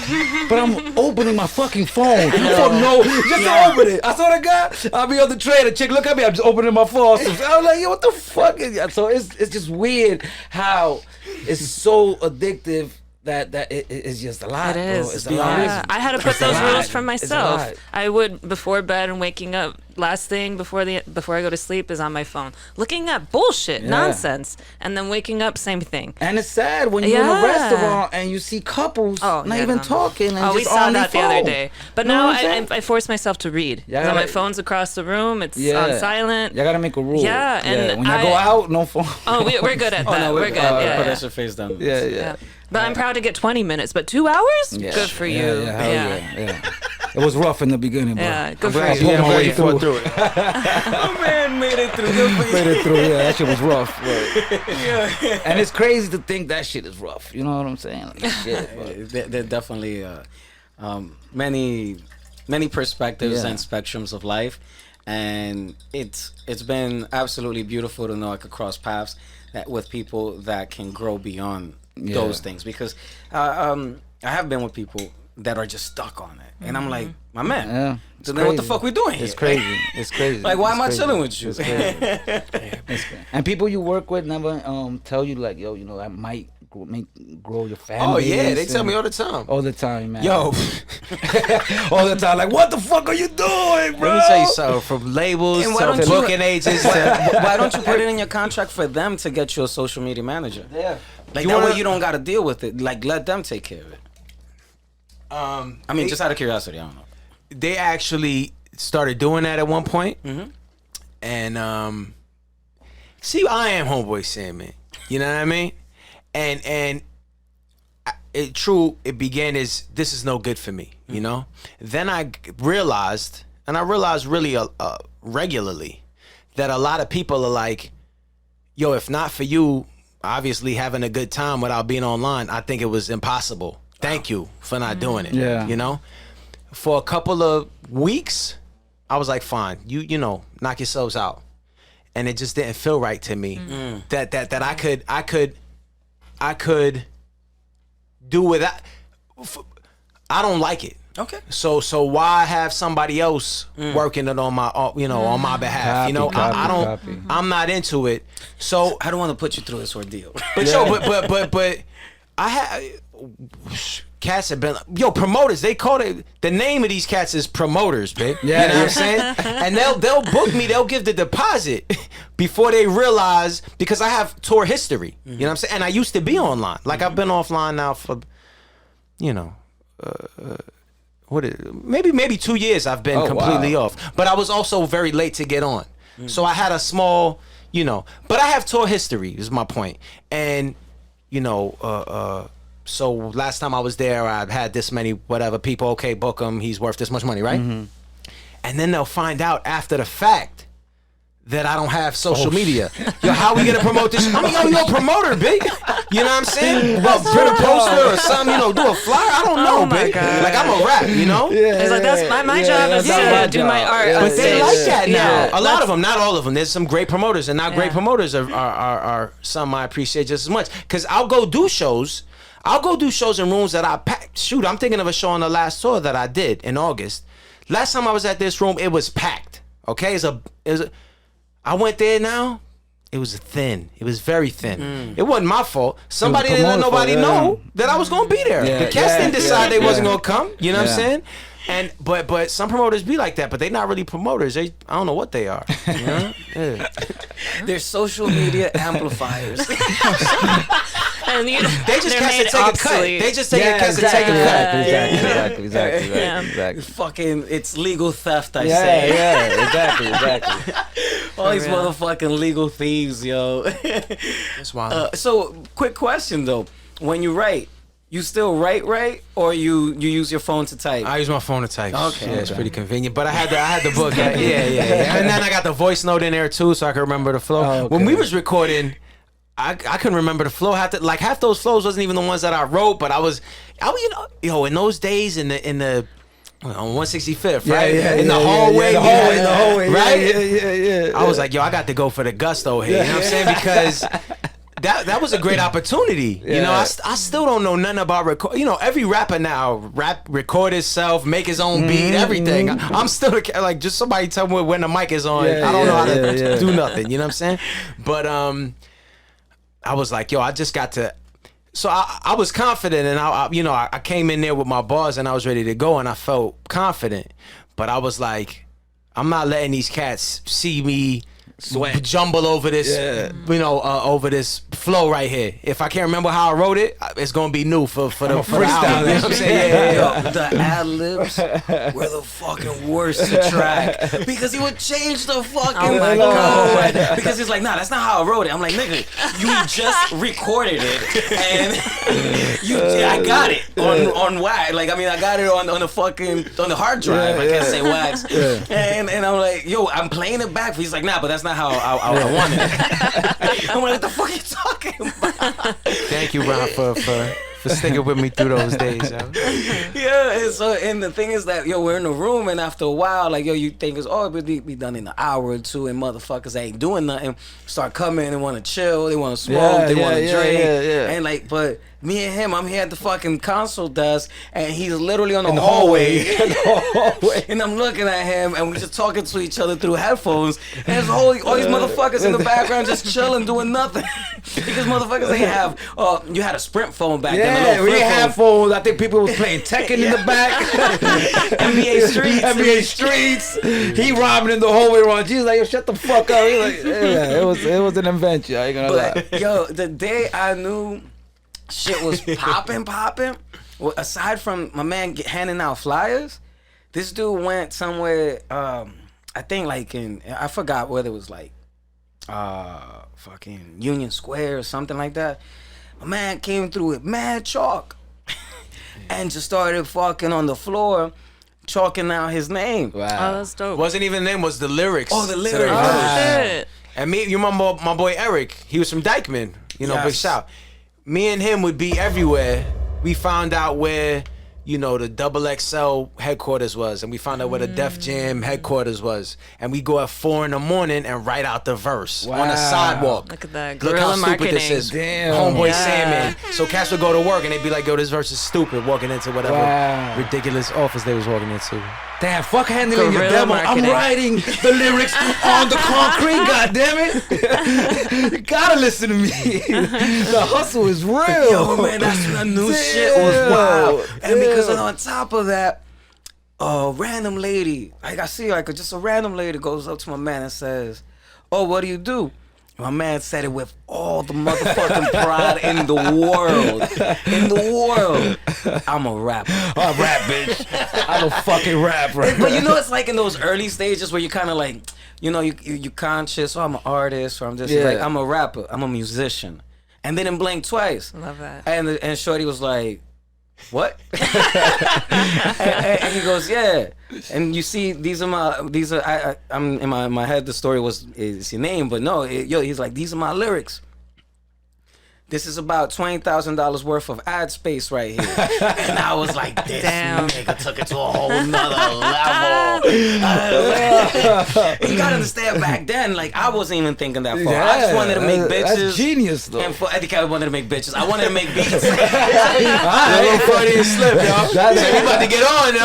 but I'm opening my fucking phone for just to open it. I swear to God, I'll be on the train, a chick look at me, I'm just opening my phone. So I'm like, yo, what the fuck is that? So it's just weird how it's so addictive. That it's just a lot, It bro. is. It's a lot. Yeah. I had to put It's a those lot. rules for It's a myself. lot. I would, before bed and waking up, last thing before I go to sleep is on my phone, looking at bullshit, nonsense, and then waking up, same thing. And it's sad when you're in a restaurant and you see couples not even talking and we just saw on that the their other phone. day. But You know now what I'm saying? I force myself to read. Yeah, So my like- phone's across the room. It's Yeah. on silent. You gotta make a rule. Yeah, and when I go out, no phone. Oh, we're good at that. we're good. Yeah, put yeah. that your face down. Yeah. But I'm proud to get 20 minutes. But 2 hours? Yeah. Good for Yeah, you. yeah, hell yeah. It was rough in the beginning, bro. Yeah, good I'm for glad you. pulled my way fought through. it. Oh man, made it through. Good for you. Made it through. Yeah, that shit was rough. And it's crazy to think that shit is rough. You know what I'm saying? Like, shit, but- There definitely many perspectives and spectrums of life, and it's been absolutely beautiful to know I could cross paths with people that can grow beyond those things, because I have been with people that are just stuck on it, and I'm like, my man, Yeah, so then what the fuck we doing here? It's crazy. It's crazy. Like, why It's am I crazy. chilling with you? It's crazy. And people you work with never tell you like, yo, you know, I might grow your family. Oh yeah, they tell me all the time. all the time, man. Yo, all the time. Like, what the fuck are you doing, bro? let me tell you something. From labels And why don't to you- booking agents to Why don't you put it in your contract for them to get you a social media manager? Yeah. Like You that wanna- way you don't got to deal with it. Like, let them take care of it. I mean, just out of curiosity, I don't know. they actually started doing that at one point. Mhm. And see, I am Homeboy Sandman. You know what I mean? And it began as, this is no good for me. You know. Then I realized, and I realized really regularly, that a lot of people are like, yo, if not for you, obviously having a good time without being online, I think it was impossible. Thank you for not doing it. Yeah. You know? For a couple of weeks, I was like, fine, you know, knock yourselves out. And it just didn't feel right to me that I could do without. I don't like it. Okay. So why have somebody else working it on my on my behalf? Copy, I don't. copy. I'm not into it. So I don't want to put you through this ordeal. but but I have cats have been promoters. They call it, the name of these cats is promoters, babe. Yeah, you know what I'm saying? And they'll book me. They'll give the deposit before they realize, because I have tour history. You know what I'm saying? And I used to be online. Like I've been offline now for maybe 2 years. I've been completely off. But I was also very late to get on. So I had a small, but I have tour history is my point. And so last time I was there, I had this many whatever people. Okay, book him. He's worth this much money, right? And then they'll find out after the fact that I don't have social media. How we gonna promote this? I mean, you're a promoter, big. You know what I'm saying? Well, print a poster or something. Do a flyer. I don't know, big. God. Like I'm a rap, It's like that's my job is to do my art. But they like that now. Yeah. A lot of them, not all of them. There's some great promoters, and not great promoters are some I appreciate just as much. Because I'll go do shows in rooms that I packed. Shoot, I'm thinking of a show on the last tour that I did in August. Last time I was at this room, it was packed. Okay, I went there now. It was thin. It was very thin. It wasn't my fault. Somebody didn't let nobody know that I was gonna be there. Yeah, The cats didn't decide they wasn't gonna come. You know what I'm Yeah. saying? And but some promoters be like that, but they're not really promoters. I don't know what they are. You know? Yeah. They're social media amplifiers. And They just they're cats made to take a cut. obsolete. They just take a cats to take a cut. Exactly. Yeah. Exactly. Fucking, it's legal theft, I Yeah, say. yeah, exactly. All these real. motherfucking legal thieves, yo. That's wild. So, quick question though: when you write, you still write, or you use your phone to type? I use my phone to type. Okay. Yeah, it's pretty convenient. But I had the book. Yeah. And then I got the voice note in there too, so I can remember the flow. Oh, okay. When we was recording, I couldn't remember the flow. Half those flows wasn't even the ones that I wrote, but I was in those days in the on 165th, right? In the hallway, right? Yeah. I was like, I got to go for the gusto here. You know what I'm saying? Because that was a great opportunity. I still don't know nothing about record. Every rapper now record himself, make his own beat, everything. I'm still like, just somebody tell me when the mic is on. I don't know how to do nothing. You know what I'm saying? But I was like, I just got to. So I was confident, and I came in there with my bars, and I was ready to go, and I felt confident. But I was like, I'm not letting these cats see me jumble over this, over this flow right here. If I can't remember how I wrote it, it's gonna be new for the album. You know what I'm saying? Yo, the ad-libs were the fucking worst to track because he would change the fucking Oh my God. code because he's like, nah, that's not how I wrote it. I'm like, nigga, you just recorded it and I got it on wax. Like, I mean, I got it on the hard drive. I can't say wax. And I'm like, I'm playing it back. He's like, nah, but that's not how I wanted it. I'm like, what the fuck are you talking about? Thank you, Ron, for sticking with me through those days, yo. Yeah, and the thing is that we're in the room, and after a while, like you think it would be done in an hour or two, and motherfuckers ain't doing nothing, start coming and want to chill, they want to smoke, they want to drink, and like, but me and him, I'm here at the fucking console desk, and he's literally on the hallway, and I'm looking at him, and we're just talking to each other through headphones, and there's all these motherfuckers in the background just chilling, doing nothing, because motherfuckers ain't have. You had a Sprint phone back then. Yeah, we didn't have phones. I think people was playing Tekken in the back. NBA Streets. He robbing in the hallway around. She's like, yo, shut the fuck up. He like, it was an adventure. I ain't gonna lie. But the day I knew shit was popping, well, aside from my man handing out flyers, this dude went somewhere. I think like I forgot whether it was like fucking Union Square or something like that. My man came through with mad chalk and just started fucking on the floor, chalking out his name. Oh, that's dope. Wasn't even the name, was the lyrics. Oh, the lyrics. Oh, shit. And me, you remember my boy Eric? He was from Dykeman. Big shout. Me and him would be everywhere. We found out where, you know, the Double XL headquarters was, and we found out where the Def Jam headquarters was, and we go at 4 a.m. and write out the verse on a sidewalk. Look at that. Look how Guerilla stupid Marketing. this is. Damn. Homeboy Yeah. Sandman. So cats would go to work and they'd be like, yo, this verse is stupid, walking into whatever ridiculous office they was walking into. Damn, fuck handling your Guerrilla demo. marketing. I'm writing the lyrics on the concrete, goddammit. You gotta listen to me. The hustle is real. Yo, man, that's when I knew shit was wild. And because on top of that, a random lady, like I see, like just a random lady goes up to my man and says, "Oh, what do you do?" My man said it with all the motherfucking pride in the world. In the world. I'm a rapper. I rap, bitch. I'm a fucking rapper. But you know, it's like in those early stages where you kind of like, you know, you conscious, or I'm an artist, or I'm just like, I'm a rapper, I'm a musician. And then it blinked twice. Love that. And Shorty was like, what? and he goes, yeah. And you see, I'm in my head, the story is your name, but no, he's like, these are my lyrics. This is about $20,000 worth of ad space right here. And I was like, this nigga took it to a whole nother level. You gotta understand, back then, like, I wasn't even thinking that far. I just wanted to make bitches. That's genius, though. And I think I wanted to make bitches. I wanted to make beats. A little Freudian slip, y'all. So we about to get on, yo.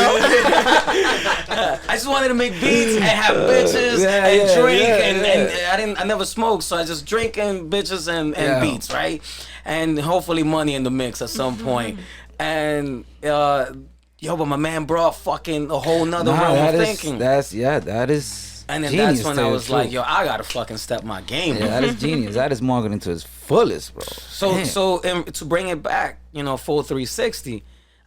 I just wanted to make beats and have bitches and drink. And I never smoked, so I just drink and bitches and beats, right? And hopefully money in the mix at some point. And but my man brought fucking a whole nother realm of thinking. That is And then genius, that's when I was like, yo, I gotta fucking step my game up. yeah, that is genius. That is marketing to its fullest, bro. So to bring it back, you know, full 360,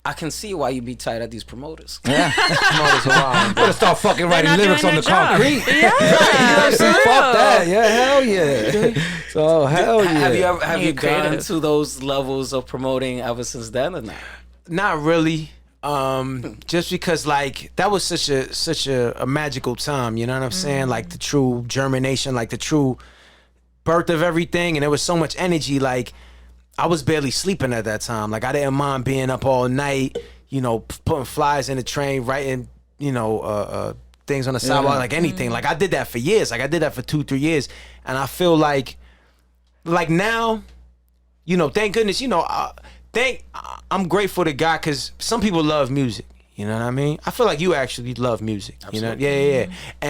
I can see why you be tight at these promoters. Yeah. Promoters are wild. Better start fucking writing not lyrics doing on the their job. concrete. Yeah, for Fuck real. that. Yeah, hell yeah. So hell yeah. Have you You're gone creative. to those levels of promoting ever since then or not? Not really. Just because like that was such a magical time, you know what I'm saying? Like the true germination, like the true birth of everything, and there was so much energy. Like I was barely sleeping at that time. Like I didn't mind being up all night, you know, putting flyers in the train, writing, you know, things on the sidewalk, like anything. Like I did that for years. Like I did that for 2-3 years, and I feel like now, you know, thank goodness, you know, I'm grateful to God because some people love music. You know what I mean? I feel like you actually love music. Absolutely. You know, yeah.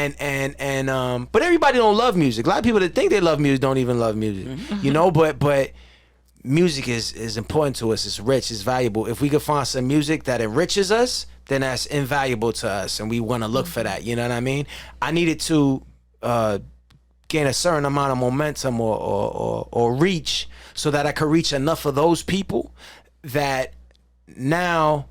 And but everybody don't love music. A lot of people that think they love music don't even love music. You know, but music is important to us. It's rich. It's valuable. If we could find some music that enriches us, then that's invaluable to us, and we want to look for that. You know what I mean? I needed to gain a certain amount of momentum or reach so that I could reach enough of those people that now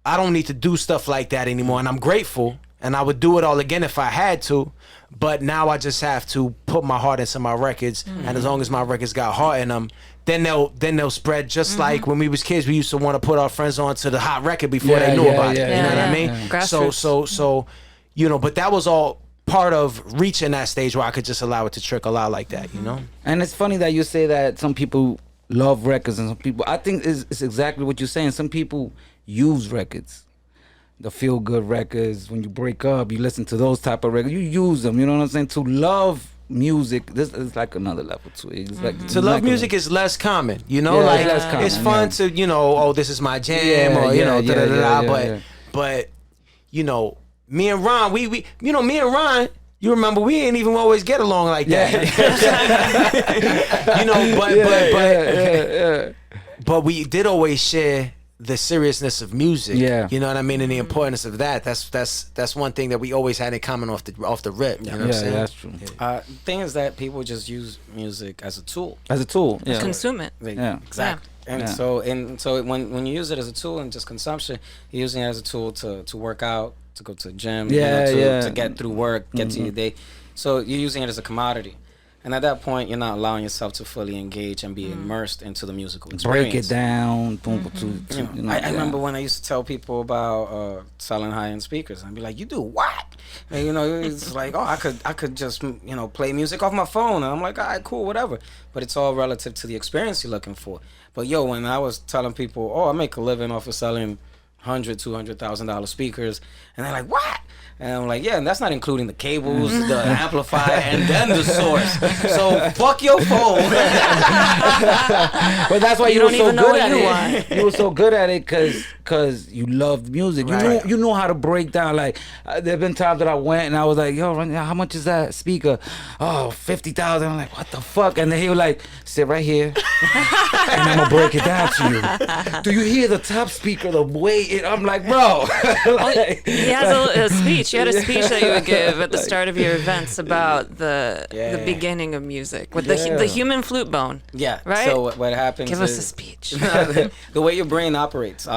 I don't need to do stuff like that anymore. And I'm grateful, and I would do it all again if I had to. But now I just have to put my heart into my records, and as long as my records got heart in them, then they'll spread. Just like when we was kids, we used to want to put our friends on to the hot record before they knew about it. You know what I mean? Grassroots. So you know, but that was all part of reaching that stage where I could just allow it to trickle out like that. You know? And it's funny that you say that some people love records and some people, I think it's exactly what you're saying. Some people use records, the feel good records. When you break up, you listen to those type of records. You use them. You know what I'm saying? To love music, this is like another level to it. It's like To love music is less common, you know. Yeah, like it's less common, it's fun to, you know, oh, this is my jam, or you know, but you know, me and Ron, we you know, me and Ron, you remember we ain't even always get along like that. You know, but we did always share the seriousness of music. Yeah. You know what I mean? And the importance of that. That's one thing that we always had in common off the rip. You know what I'm saying? that's true. Thing is that people just use music as a tool. As a tool. Yeah. Consume it. Yeah. Exactly. And so when you use it as a tool and just consumption, you're using it as a tool to work out, to go to the gym, to get through work, get to your day. So you're using it as a commodity. And at that point, you're not allowing yourself to fully engage and be immersed into the musical experience. Break it down. I remember when I used to tell people about selling high-end speakers, and I'd be like, "You do what?" And, you know, it's like, "Oh, I could just, you know, play music off my phone." And I'm like, "All right, cool, whatever." But it's all relative to the experience you're looking for. But yo, when I was telling people, "Oh, I make a living off of selling $200,000 speakers, and they're like, what? And I'm like, yeah, and that's not including the cables, the amplifier, and then the source. So fuck your phone. But that's why you were don't so even know good what at you it. want. You were so good at it because you loved music. Right. You know how to break down. Like there have been times that I went and I was like, yo, how much is that speaker? Oh, 50,000. I'm like, what the fuck? And then he was like, sit right here, and I'm gonna break it down to you. Do you hear the top speaker? The way it? I'm like, bro. Like, He has a speech. You had a speech that you would give at the start of your events about the beginning of music with the human flute bone. Yeah. Right? So what happens Give is... us a speech. the way your brain operates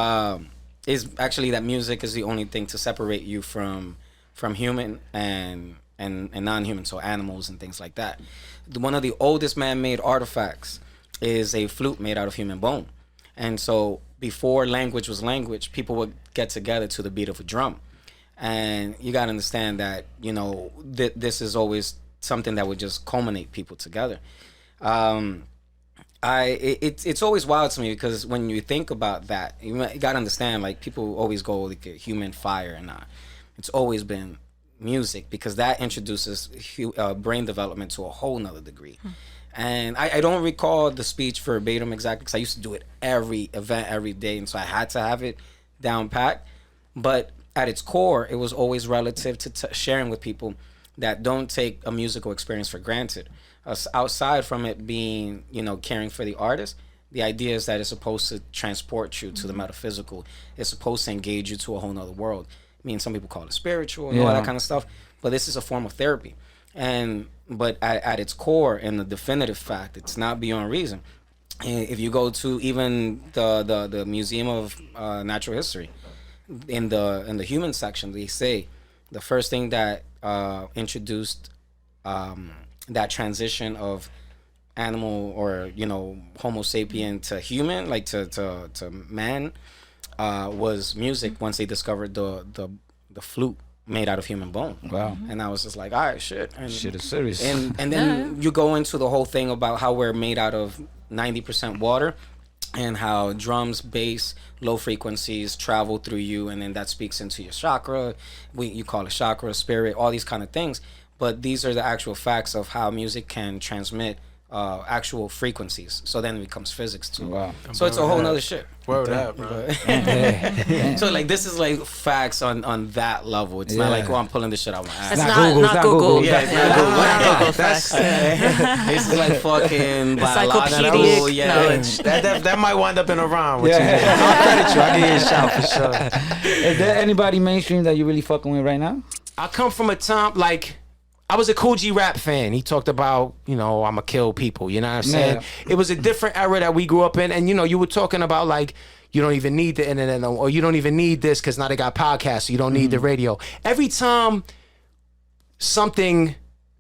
is actually that music is the only thing to separate you from human and non-human, so animals and things like that. One of the oldest man-made artifacts is a flute made out of human bone. And so before language was language, people would get together to the beat of a drum. And you got to understand that, you know, this is always something that would just culminate people together. It's always wild to me because when you think about that, you got to understand, like, people always go like a human fire and not. It's always been music because that introduces brain development to a whole nother degree. And I don't recall the speech verbatim exactly because I used to do it every event, every day. And so I had to have it down packed. But at its core, it was always relative to sharing with people that don't take a musical experience for granted. Outside from it being, you know, caring for the artist, the idea is that it's supposed to transport you to the metaphysical. It's supposed to engage you to a whole nother world. I mean, some people call it spiritual and all that kind of stuff, but this is a form of therapy. But at its core, and the definitive fact, it's not beyond reason. And if you go to even the Museum of Natural History, in the human section, they say the first thing that introduced that transition of animal or, you know, Homo sapien to human, like to man, was music. Once they discovered the flute made out of human bone. Wow. And I was just like, all right, shit. And shit is serious. And then you go into the whole thing about how we're made out of 90% water, and how drums, bass, low frequencies travel through you, and then that speaks into your chakra. You call it chakra, spirit, all these kind of things. But these are the actual facts of how music can transmit actual frequencies. So then it becomes physics too. Wow. So it's a whole nother shit. Word up, bro. So like this is like facts on that level. It's not like, oh, I'm pulling this shit out my ass. It's not not Google. Yeah, it's not Google. Not Google facts. This is like fucking biological. Encyclopedic knowledge. That might wind up in a rhyme. What you mean? I'll credit you. I'll give you a shout for sure. Is there anybody mainstream that you really fucking with right now? I come from a time like I was a Cool G Rap fan. He talked about, you know, I'ma kill people. You know what I'm saying? Yeah. It was a different era that we grew up in, and you know, you were talking about like you don't even need the internet, or you don't even need this because now they got podcasts. So you don't need the radio. Every time something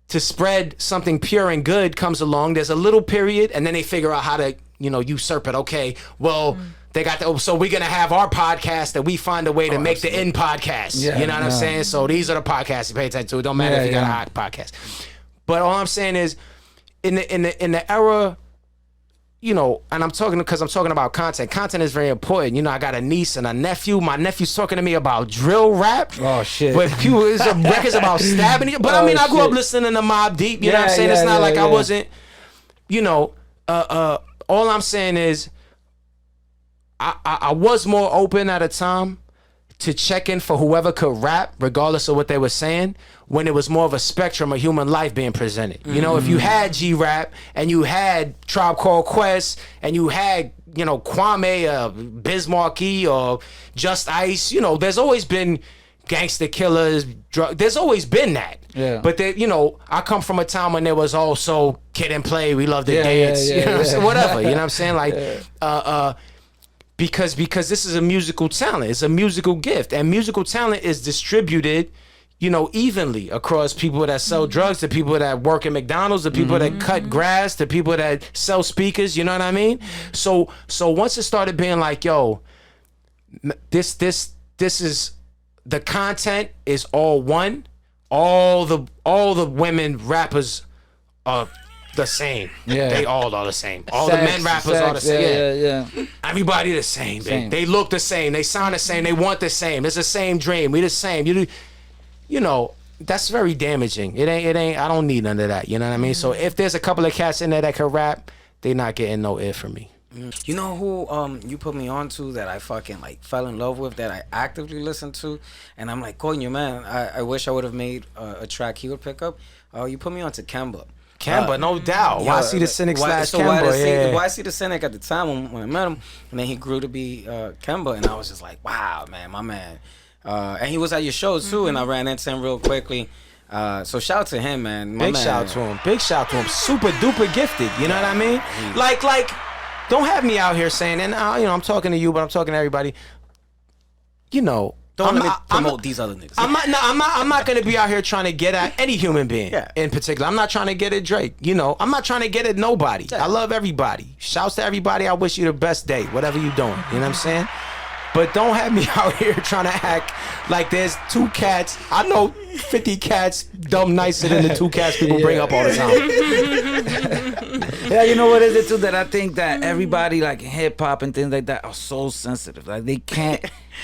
to spread something pure and good comes along, there's a little period, and then they figure out how to, you know, usurp it. Okay, well. They got so we're gonna have our podcast that we find a way to make the end podcast. Yeah, you know what I'm saying? So these are the podcasts you pay attention to. It don't matter if you got a hot podcast. But all I'm saying is, in the era, you know, and I'm talking about content. Content is very important. You know, I got a niece and a nephew. My nephew's talking to me about drill rap. Oh shit! But it's a records about stabbing you. But I mean, I grew up listening to Mobb Deep. You know what I'm saying? It's not like I wasn't. You know, all I'm saying is. I was more open at a time to check in for whoever could rap, regardless of what they were saying, when it was more of a spectrum of human life being presented. You know, if you had G-Rap and you had Tribe Called Quest and you had, you know, Kwame or Biz Markie or Just Ice, you know, there's always been gangster killers, there's always been that. Yeah. But they, you know, I come from a time when there was also Kid and Play, we love to dance, you know what I'm saying? Whatever, you know what I'm saying? Like, because this is a musical talent. It's a musical gift. And musical talent is distributed, you know, evenly across people that sell drugs, to people that work at McDonald's, to people that cut grass, to people that sell speakers, you know what I mean? So once it started being like, yo, this is, the content is all one. All the women rappers are the same. Yeah. They all are the same. All the men rappers are the same. Yeah. Everybody the same. Same. They look the same. They sound the same. They want the same. It's the same dream. We the same. You know, that's very damaging. It ain't. I don't need none of that. You know what I mean? So if there's a couple of cats in there that can rap, they not getting no ear from me. You know who you put me on to that I fucking like fell in love with, that I actively listened to, and I'm like, coño, man, I wish I would have made a track he would pick up. You put me on to Kemba. Kemba, no doubt. Why see the Cynic slash Kemba? Why see the Cynic at the time when I met him, and then he grew to be Kemba, and I was just like, wow, man, my man. And he was at your shows too, and I ran into him real quickly. So shout out to him, man. Big shout to him. Big shout to him. Super duper gifted. You know what I mean? Like. Don't have me out here saying, and you know, I'm talking to you, but I'm talking to everybody. You know, don't let me promote these other niggas. I'm not gonna be out here trying to get at any human being in particular. I'm not trying to get at Drake. You know, I'm not trying to get at nobody. I love everybody. Shouts to everybody. I wish you the best day, whatever you doing. You know what I'm saying? But don't have me out here trying to act like there's two cats. I know 50 cats dumb nicer than the two cats people bring up all the time. Yeah, you know what is it too, that I think that everybody like hip hop and things like that are so sensitive. Like they can't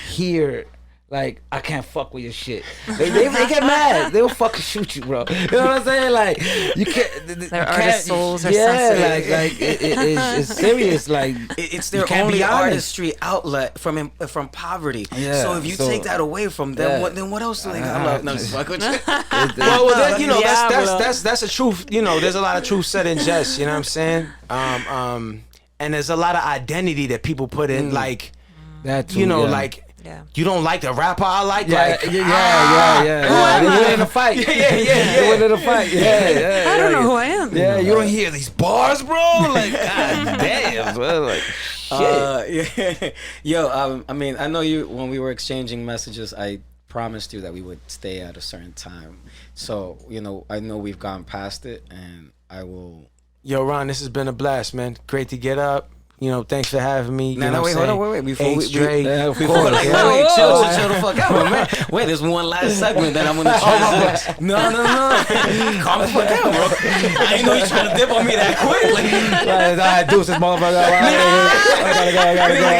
hear. Like, I can't fuck with your shit. They get mad. They'll fucking shoot you, bro. You know what I'm saying? Like, you can't. Their artist souls are sensitive. like it's serious. Like, it's their only artistry outlet from poverty. Yeah, so if you take that away from them, what else do they got? No, just fuck with you. Well, you know, that's a truth. You know, there's a lot of truth said in jest. You know what I'm saying? And there's a lot of identity that people put in, like, that too, you know, like. Yeah. You don't like the rapper I like? Yeah. They went in a fight. Yeah. They went in a fight. Yeah. I don't know who I am. Yeah, you don't hear these bars, bro? Like, god damn. Bro. Like, shit. Yo, I mean, I know you, when we were exchanging messages, I promised you that we would stay at a certain time. So, you know, I know we've gone past it, and I will... Yo, Ron, this has been a blast, man. Great to get up. You know, thanks for having me. You know wait, hold on, wait. Before H, Dre, chill the fuck out, man. Wait, there's one last segment that I'm gonna try. No. Calm the fuck down, bro. I didn't know you trying to dip on me that quick. I do this motherfucker. I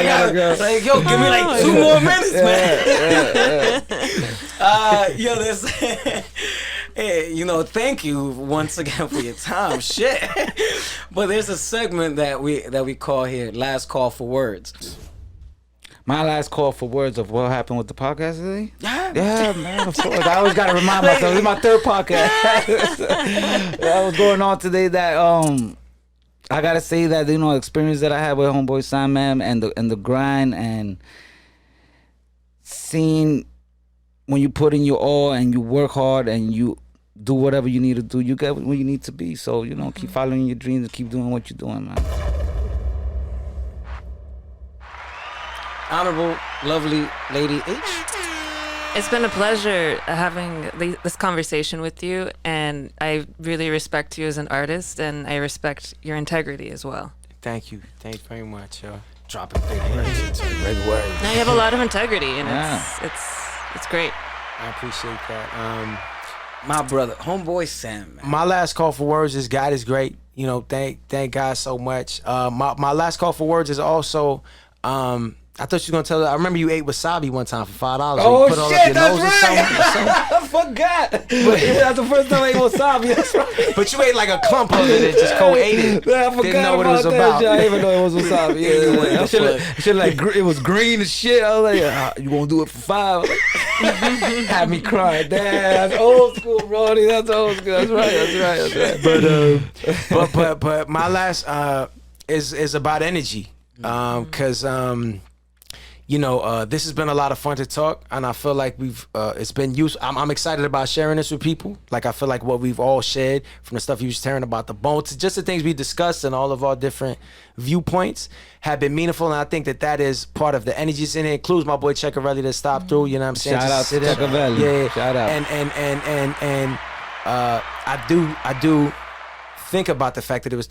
gotta go. Like, yo, give me like 2 more minutes, man. Yo, this. Hey, you know, thank you once again for your time. Shit. But there's a segment that we call here Last Call for Words. My last call for words of what happened with the podcast today? Yeah, man, of course. I always gotta remind myself. It's my 3rd podcast. That was going on today that I gotta say that, you know, experience that I had with Homeboy Sandman and the grind, and seeing when you put in your all and you work hard and you do whatever you need to do, you get where you need to be. So, you know, keep following your dreams and keep doing what you're doing, man. Honorable, lovely Lady H. It's been a pleasure having this conversation with you, and I really respect you as an artist, and I respect your integrity as well. Thank you. Thanks very much, yo. Dropping big words. Big words. Now you have a lot of integrity, and it's great. I appreciate that. My brother, Homeboy Sandman. My last call for words is God is great. You know, thank God so much. My last call for words is also, I thought you were gonna tell her. I remember you ate wasabi one time for $5. Oh, you put all shit, up your that's nose right. or something. I forgot. That's the first time I ate wasabi. That's right. But you ate like a clump of it and just co-ate it. Yeah, I forgot Didn't know what it was that about. shit. I didn't even know it was wasabi. It was green as shit. I was like, you gonna do it for $5? Had me crying. Damn, that's old school, Brody. That's old school. That's right. But my last is about energy, because you know, this has been a lot of fun to talk, and I feel like it's been useful. I'm excited about sharing this with people. Like, I feel like what we've all shared, from the stuff you was sharing about the bone to just the things we discussed and all of our different viewpoints, have been meaningful, and I think that is part of the energies in it. Includes my boy Checarelli that stopped through. You know what I'm saying? Shout out to Checarelli. Yeah, shout out. And I do think about the fact that it was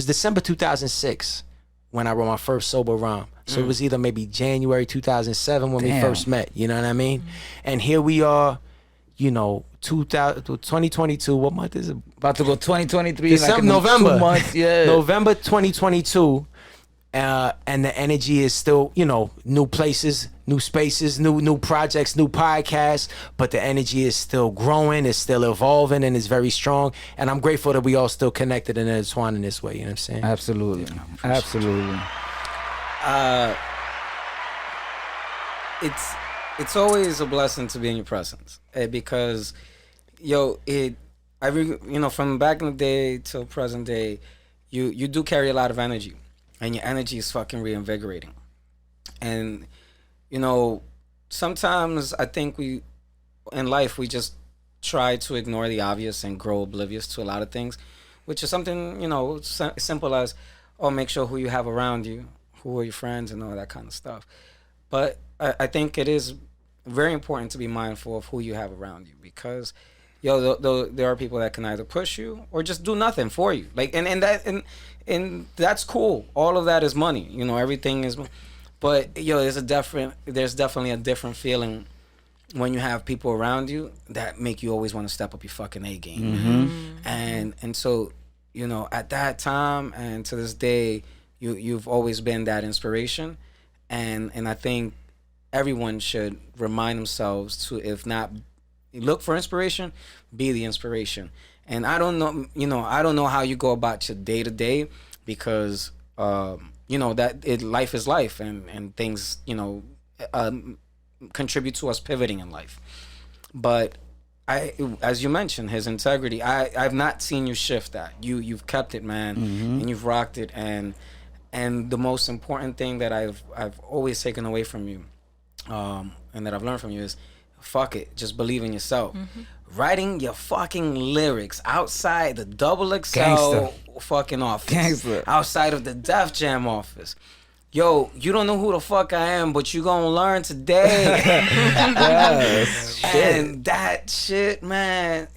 December 2006 when I wrote my first sober rhyme. So it was either maybe January 2007 when we first met. You know what I mean? And here we are, you know, 2022. What month is it? About to go 2023. December, in November. 2 months, yeah. November 2022. And the energy is still, new places, new spaces, new projects, new podcasts, but the energy is still growing, it's still evolving, and it's very strong. And I'm grateful that we all still connected and intertwined in this way, you know what I'm saying? Absolutely. Absolutely. It's always a blessing to be in your presence, because from back in the day till present day, you do carry a lot of energy, and your energy is fucking reinvigorating. And sometimes I think in life we just try to ignore the obvious and grow oblivious to a lot of things, which is something simple as, make sure who you have around you, who are your friends, and all that kind of stuff. But I think it is very important to be mindful of who you have around you, because there are people that can either push you or just do nothing for you. Like, and that's cool. All of that is money. Everything is. But there's definitely a different feeling when you have people around you that make you always want to step up your fucking A game. Mm-hmm. And so at that time and to this day, you've always been that inspiration, and I think everyone should remind themselves to, if not look for inspiration, be the inspiration. And I don't know how you go about your day to day, because life is life, and things contribute to us pivoting in life. But as you mentioned, his integrity, I've not seen you shift that. You've kept it, man. Mm-hmm. And you've rocked it. And the most important thing that I've always taken away from you, and that I've learned from you, is fuck it, just believe in yourself. Mm-hmm. Writing your fucking lyrics outside the XXL Gangsta. Fucking office, Gangsta. Outside of the Def Jam office. Yo, you don't know who the fuck I am, but you gonna learn today. Yes. And that shit, man.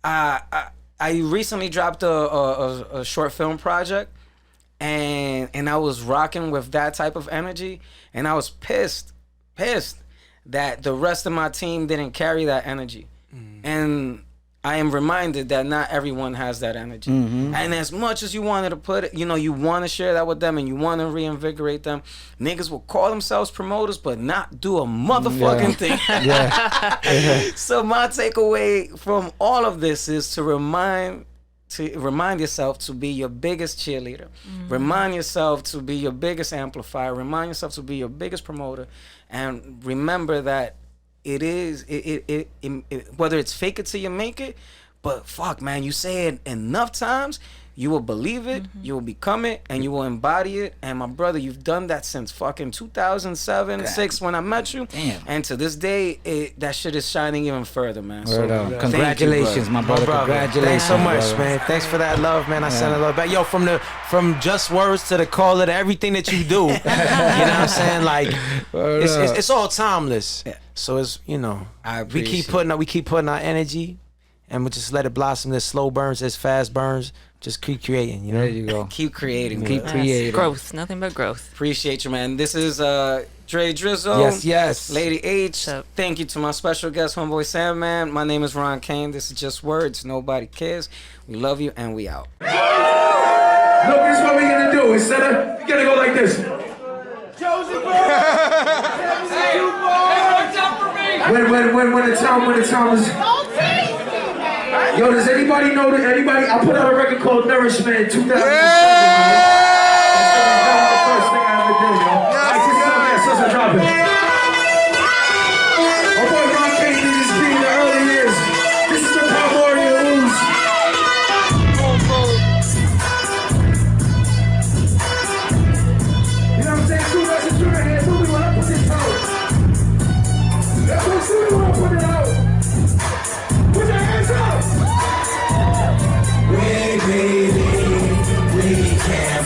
I recently dropped a short film project, and I was rocking with that type of energy, and I was pissed that the rest of my team didn't carry that energy. And I am reminded that not everyone has that energy. Mm-hmm. And as much as you wanted to put it, you want to share that with them and you want to reinvigorate them, niggas will call themselves promoters but not do a motherfucking thing. Yeah. So my takeaway from all of this is to remind yourself to be your biggest cheerleader. Mm-hmm. Remind yourself to be your biggest amplifier. Remind yourself to be your biggest promoter. And remember that it is whether it's fake it till you make it, but fuck, man, you say it enough times, you will believe it, you will become it, and you will embody it. And my brother, you've done that since fucking 2007, 6 when I met you. Damn. And to this day, that shit is shining even further, man. So, congratulations, my brother. Congratulations. Thanks so much, man. Thanks for that love, man. I send a love back. Yo, from just words to the call it, everything that you do. You know what I'm saying? Like, it's all timeless. Yeah. So it's we keep putting our energy, and we just let it blossom. There's slow burns, there's fast burns. Just keep creating, There you go. Keep creating. Keep creating. Growth, nothing but growth. Appreciate you, man. This is Dre Drizzle. Yes. Lady H. Thank you to my special guest, Homeboy Sandman. My name is Ron Kane. This is Just Words. Nobody cares. We love you, and we out. Look, this is what we're gonna do. Instead of, you gotta go like this. Chosen when the time is. Yo, does anybody know that I put out a record called Nourishment 2007. That's the first thing I ever did, yo. I drop it. My boy Ron Kane did this beat in the early years. This is the primordial ooze. You know what I'm saying? Two records, two right here. Tell me when I put this out. Tell me when I put it out. Put your hands up. Baby, we can't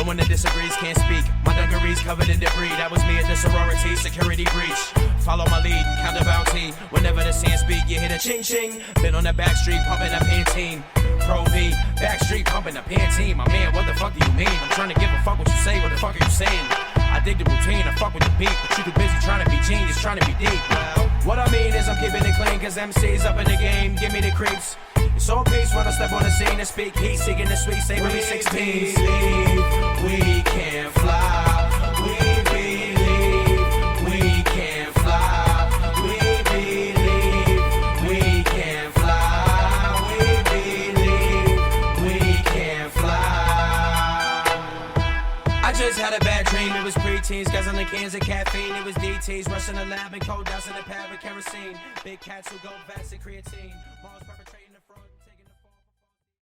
The one that disagrees can't speak. My dungarees covered in debris. That was me at the sorority security breach. Follow my lead, count the bounty. Whenever the sand speak, you hear the ching ching. Been on the back street pumping up Pantene. Pro V, backstreet pumping up Pantene. My man, what the fuck do you mean? I'm trying to give a fuck what you say. What the fuck are you saying? I dig the routine, I fuck with the beat. But you too busy trying to be genius, trying to be deep. Well, what I mean is I'm keeping it clean, cause MC's up in the game. Give me the creeps. It's all peace when I step on the scene and speak. Heat seeking the sweet, say when we 16. We can fly. We believe we can fly. We believe we can fly. We believe we can fly. I just had a bad dream. It was preteens, guzzling cans of caffeine. It was DTs rushing the lab and cold dust in a pad with kerosene. Big cats who go vats and creatine.